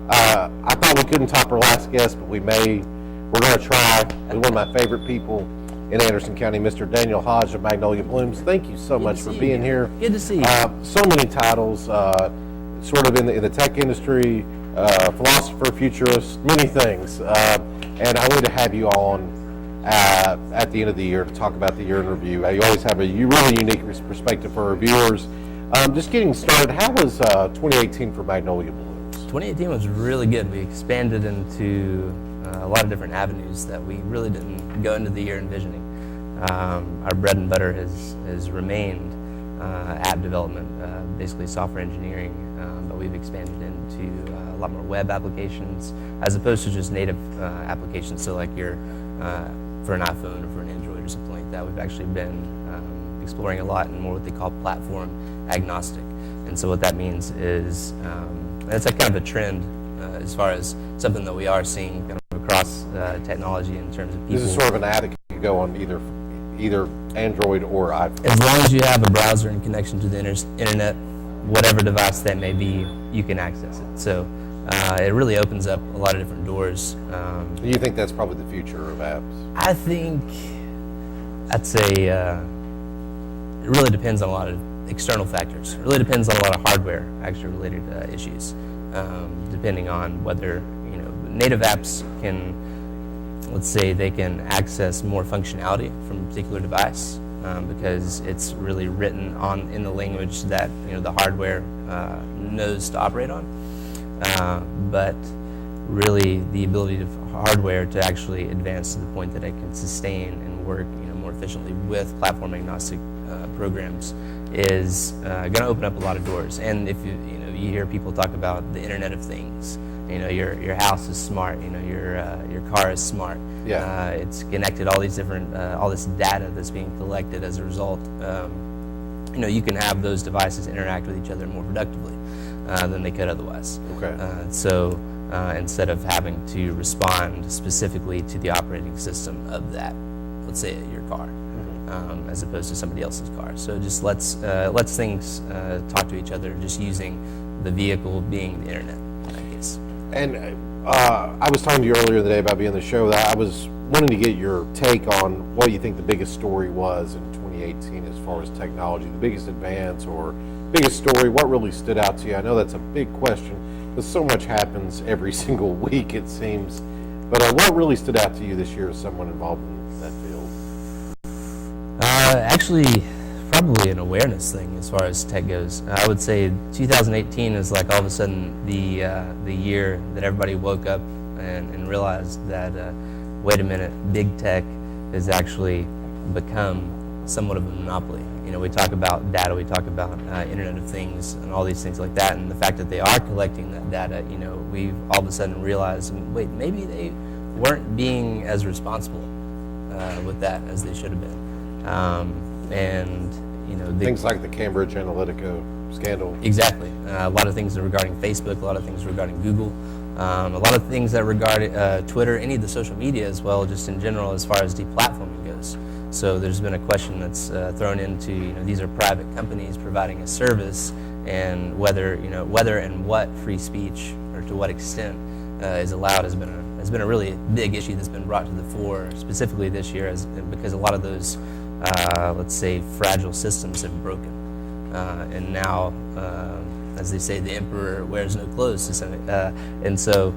Speaker 1: I thought we couldn't top our last guest, but we're going to try. With one of my favorite people in Anderson County, Mr. Daniel Hodge of Magnolia Blooms. Thank you so much for being here.
Speaker 15: Good to see you.
Speaker 1: So many titles, sort of in the tech industry, philosopher, futurist, many things. And I wanted to have you on at the end of the year to talk about the year in review. You always have a really unique perspective for our viewers. Just getting started, how was 2018 for Magnolia Blooms?
Speaker 15: 2018 was really good. We expanded into a lot of different avenues that we really didn't go into the year envisioning. Our bread and butter has remained app development, basically software engineering, but we've expanded into a lot more web applications as opposed to just native applications. So like for an iPhone or for an Android or something like that, we've actually been exploring a lot and more what they call platform agnostic. And so what that means is, that's kind of a trend as far as something that we are seeing kind of across technology in terms of people.
Speaker 1: This is sort of an ad that could go on either Android or iPhone.
Speaker 15: As long as you have a browser and connection to the internet, whatever device that may be, you can access it. So it really opens up a lot of different doors.
Speaker 1: Do you think that's probably the future of apps?
Speaker 15: I think I'd say it really depends on a lot of external factors. It really depends on a lot of hardware actually related issues, depending on whether native apps can, let's say, they can access more functionality from a particular device because it's really written in the language that the hardware knows to operate on. But really, the ability of hardware to actually advance to the point that it can sustain and work more efficiently with platform agnostic programs is going to open up a lot of doors. And if you hear people talk about the Internet of Things, your house is smart, your car is smart.
Speaker 1: Yeah.
Speaker 15: It's connected, all these different all this data that's being collected as a result. You can have those devices interact with each other more productively than they could otherwise.
Speaker 1: Okay.
Speaker 15: So instead of having to respond specifically to the operating system of that, let's say your car, as opposed to somebody else's car. So just lets things talk to each other, just using the vehicle being the internet, in that case.
Speaker 1: And I was talking to you earlier today about being on the show. That I was wanting to get your take on what you think the biggest story was in 2018 as far as technology, the biggest advance or biggest story. What really stood out to you? I know that's a big question, but so much happens every single week, it seems. But what really stood out to you this year as someone involved in that field?
Speaker 15: Actually, probably an awareness thing as far as tech goes. I would say 2018 is like all of a sudden the year that everybody woke up and realized that, wait a minute, big tech has actually become somewhat of a monopoly. We talk about data, we talk about Internet of Things and all these things like that, and the fact that they are collecting that data, we've all of a sudden realized, wait, maybe they weren't being as responsible with that as they should have been.
Speaker 1: Things like the Cambridge Analytica scandal.
Speaker 15: Exactly. A lot of things regarding Facebook, a lot of things regarding Google, a lot of things that regard Twitter, any of the social media as well, just in general as far as deplatforming goes. So there's been a question that's thrown into, these are private companies providing a service, and whether and what free speech or to what extent is allowed has been a really big issue that's been brought to the fore, specifically this year, because a lot of those, let's say, fragile systems have broken. And now, as they say, the emperor wears no clothes to some and so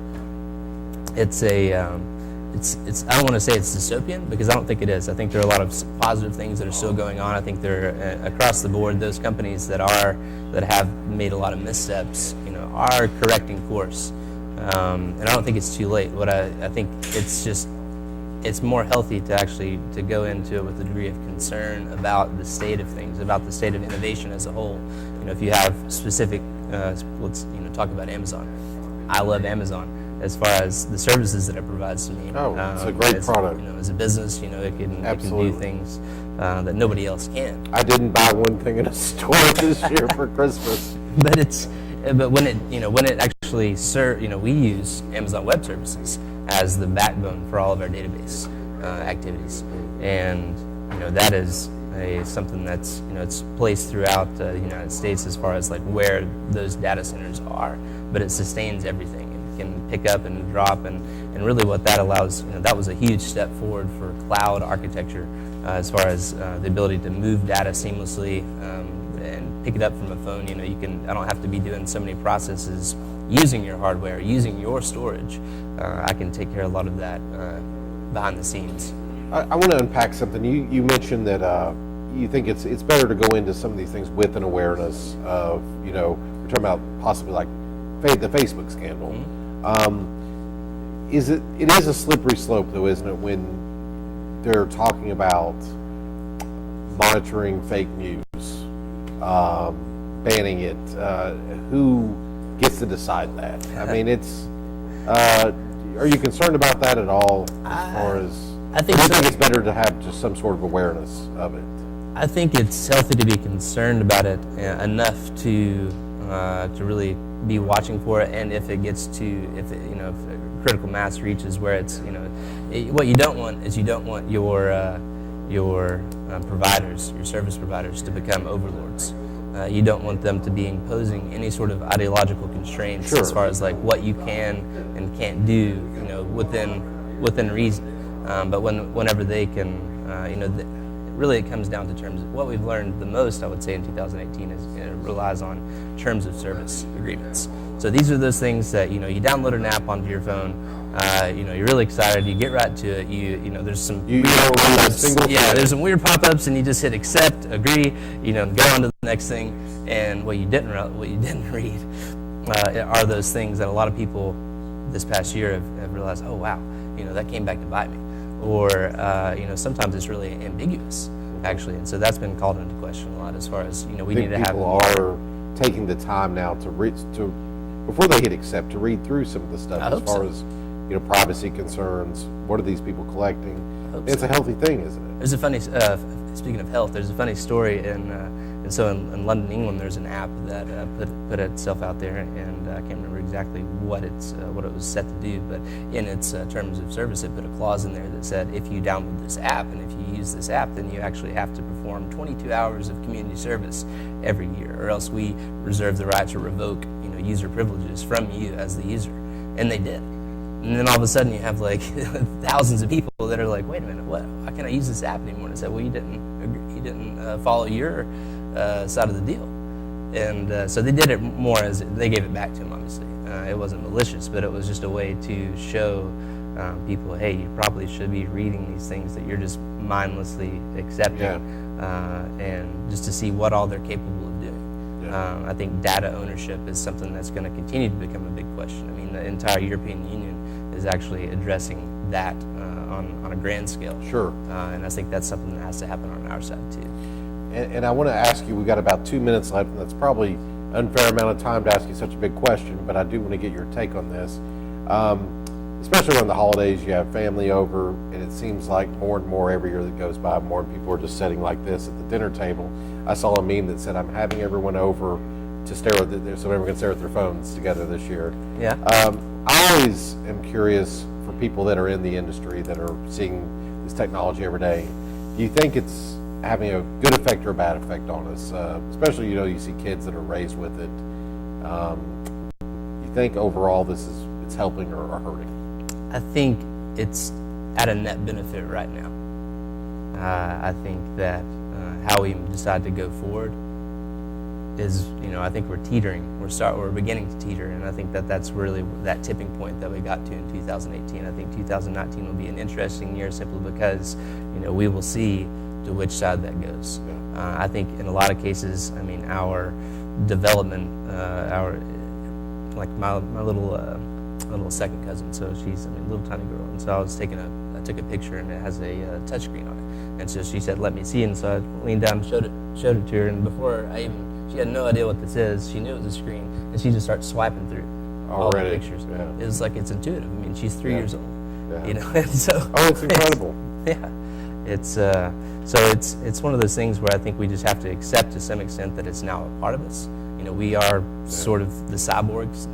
Speaker 15: it's I don't want to say it's dystopian, because I don't think it is. I think there are a lot of positive things that are still going on. I think they're across the board, those companies that have made a lot of missteps, are correcting course. And I don't think it's too late. What I think it's more healthy to go into it with a degree of concern about the state of things, about the state of innovation as a whole. If you have specific, let's talk about Amazon. I love Amazon as far as the services that it provides to me.
Speaker 1: Oh, it's a great product.
Speaker 15: As a business, it can do things that nobody else can.
Speaker 1: I didn't buy one thing in a store this year for Christmas.
Speaker 15: But when it actually we use Amazon Web Services as the backbone for all of our database activities, and that is something that's it's placed throughout the United States as far as like where those data centers are, but it sustains everything. It can pick up and drop, and really what that allows, that was a huge step forward for cloud architecture as far as the ability to move data seamlessly and pick it up from a phone. I don't have to be doing so many processes using your hardware, using your storage. I can take care of a lot of that behind the scenes.
Speaker 1: I want to unpack something. You mentioned that you think it's better to go into some of these things with an awareness of, we're talking about possibly like the Facebook scandal. It is a slippery slope though, isn't it, when they're talking about monitoring fake news, banning it, who gets to decide that? I mean, are you concerned about that at all as far as,
Speaker 15: I think
Speaker 1: it's better to have just some sort of awareness of it?
Speaker 15: I think it's healthy to be concerned about it enough to really be watching for it, and if critical mass reaches where it's, what you don't want is your providers, your service providers, to become overlords. You don't want them to be imposing any sort of ideological constraints as far as like what you can and can't do, within reason. But whenever they can, really it comes down to terms. What we've learned the most, I would say, in 2018 is it relies on terms of service agreements. So these are those things that, you download an app onto your phone, you're really excited, you get right to it, there's some weird pop-ups. Yeah, there's some weird pop-ups, and you just hit accept, agree, go on to the next thing. And what you didn't read are those things that a lot of people this past year have realized, oh wow, that came back to bite me. Or, sometimes it's really ambiguous, actually. And so that's been called into question a lot as far as, we need to have.
Speaker 1: People are taking the time now to read, before they hit accept, to read through some of the stuff as far as, privacy concerns. What are these people collecting? It's a healthy thing, isn't it?
Speaker 15: There's a funny, speaking of health, there's a funny story in London, England, there's an app that put itself out there, and I can't remember exactly what it was set to do, but in its terms of service, it put a clause in there that said if you download this app and if you use this app, then you actually have to perform 22 hours of community service every year, or else we reserve the right to revoke user privileges from you as the user. And they did. And then all of a sudden you have like thousands of people that are like, wait a minute, what? How can I use this app anymore? And I said, well, you didn't follow your side of the deal. And so they did it more as they gave it back to him, obviously. It wasn't malicious, but it was just a way to show people, hey, you probably should be reading these things that you're just mindlessly accepting, and just to see what all they're capable of doing. I think data ownership is something that's going to continue to become a big question. I mean, the entire European Union is actually addressing that on a grand scale.
Speaker 1: Sure.
Speaker 15: And I think that's something that has to happen on our side too.
Speaker 1: And I want to ask you, we've got about 2 minutes left, and that's probably an unfair amount of time to ask you such a big question, but I do want to get your take on this. Especially around the holidays, you have family over, and it seems like more and more every year that goes by, more people are just sitting like this at the dinner table. I saw a meme that said, I'm having everyone over to stare at so everyone can stare at their phones together this year.
Speaker 15: Yeah.
Speaker 1: I always am curious for people that are in the industry that are seeing this technology every day. Do you think it's having a good effect or a bad effect on us? Especially, you see kids that are raised with it. You think overall it's helping or hurting?
Speaker 15: I think it's at a net benefit right now. I think that how we decide to go forward is, I think we're teetering. We're beginning to teeter, and I think that's really that tipping point that we got to in 2018. I think 2019 will be an interesting year simply because, we will see to which side that goes. I think in a lot of cases, our development, like my little second cousin, so she's a little tiny girl, and so I took a picture, and it has a touchscreen on it, and so she said, let me see, and so I leaned down and showed it to her, and before she had no idea what this is, she knew it was a screen, and she just started swiping through all the pictures. It was like, it's intuitive. She's 3 years old, and so.
Speaker 1: Oh, it's incredible.
Speaker 15: It's it's one of those things where I think we just have to accept to some extent that it's now a part of us. We are sort of the cyborgs.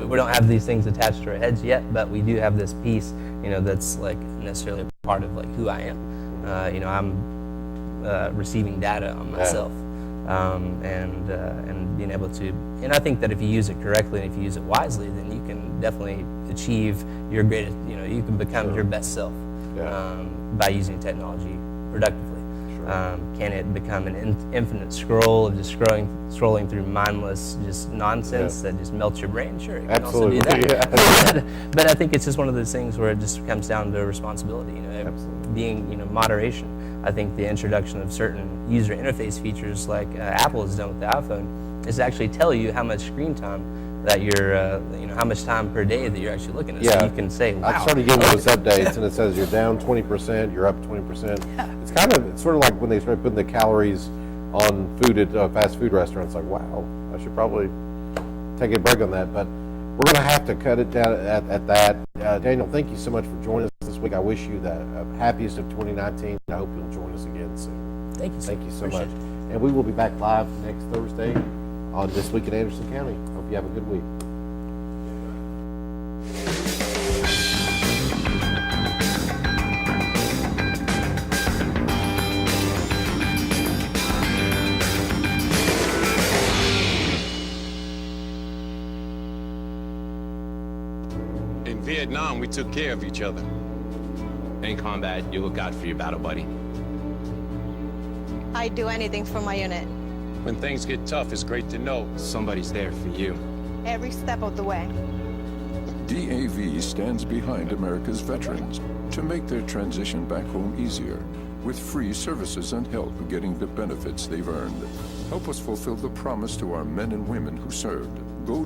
Speaker 15: We don't have these things attached to our heads yet, but we do have this piece, that's like necessarily a part of like who I am. I'm receiving data on myself, and being able to. And I think that if you use it correctly and if you use it wisely, then you can definitely achieve your greatest. You can become your best self by using technology productively. Can it become an infinite scroll of just scrolling through mindless just nonsense that just melts your brain? Sure, it can also do that. But I think it's just one of those things where it just comes down to responsibility, being moderation. I think the introduction of certain user interface features like Apple has done with the iPhone is to actually tell you how much screen time that you're, how much time per day that you're actually looking at. So you can say, wow.
Speaker 1: I started getting those updates, and it says you're down 20%, you're up 20%. It's sort of like when they started putting the calories on food at fast food restaurants. Like, wow, I should probably take a break on that. But we're going to have to cut it down at that. Daniel, thank you so much for joining us this week. I wish you the happiest of 2019. I hope you'll join us again soon.
Speaker 15: Thank you.
Speaker 1: Thank you so much. And we will be back live next Thursday on This Week in Anderson County. Hope you have a good week.
Speaker 16: In Vietnam, we took care of each other.
Speaker 17: In combat, you look out for your battle buddy. I'd do anything for my unit.
Speaker 16: When things get tough, it's great to know
Speaker 3: somebody's there for you.
Speaker 17: Every step of the way.
Speaker 18: DAV stands behind America's veterans to make their transition back home easier, with free services and help getting the benefits they've earned. Help us fulfill the promise to our men and women who served. Go to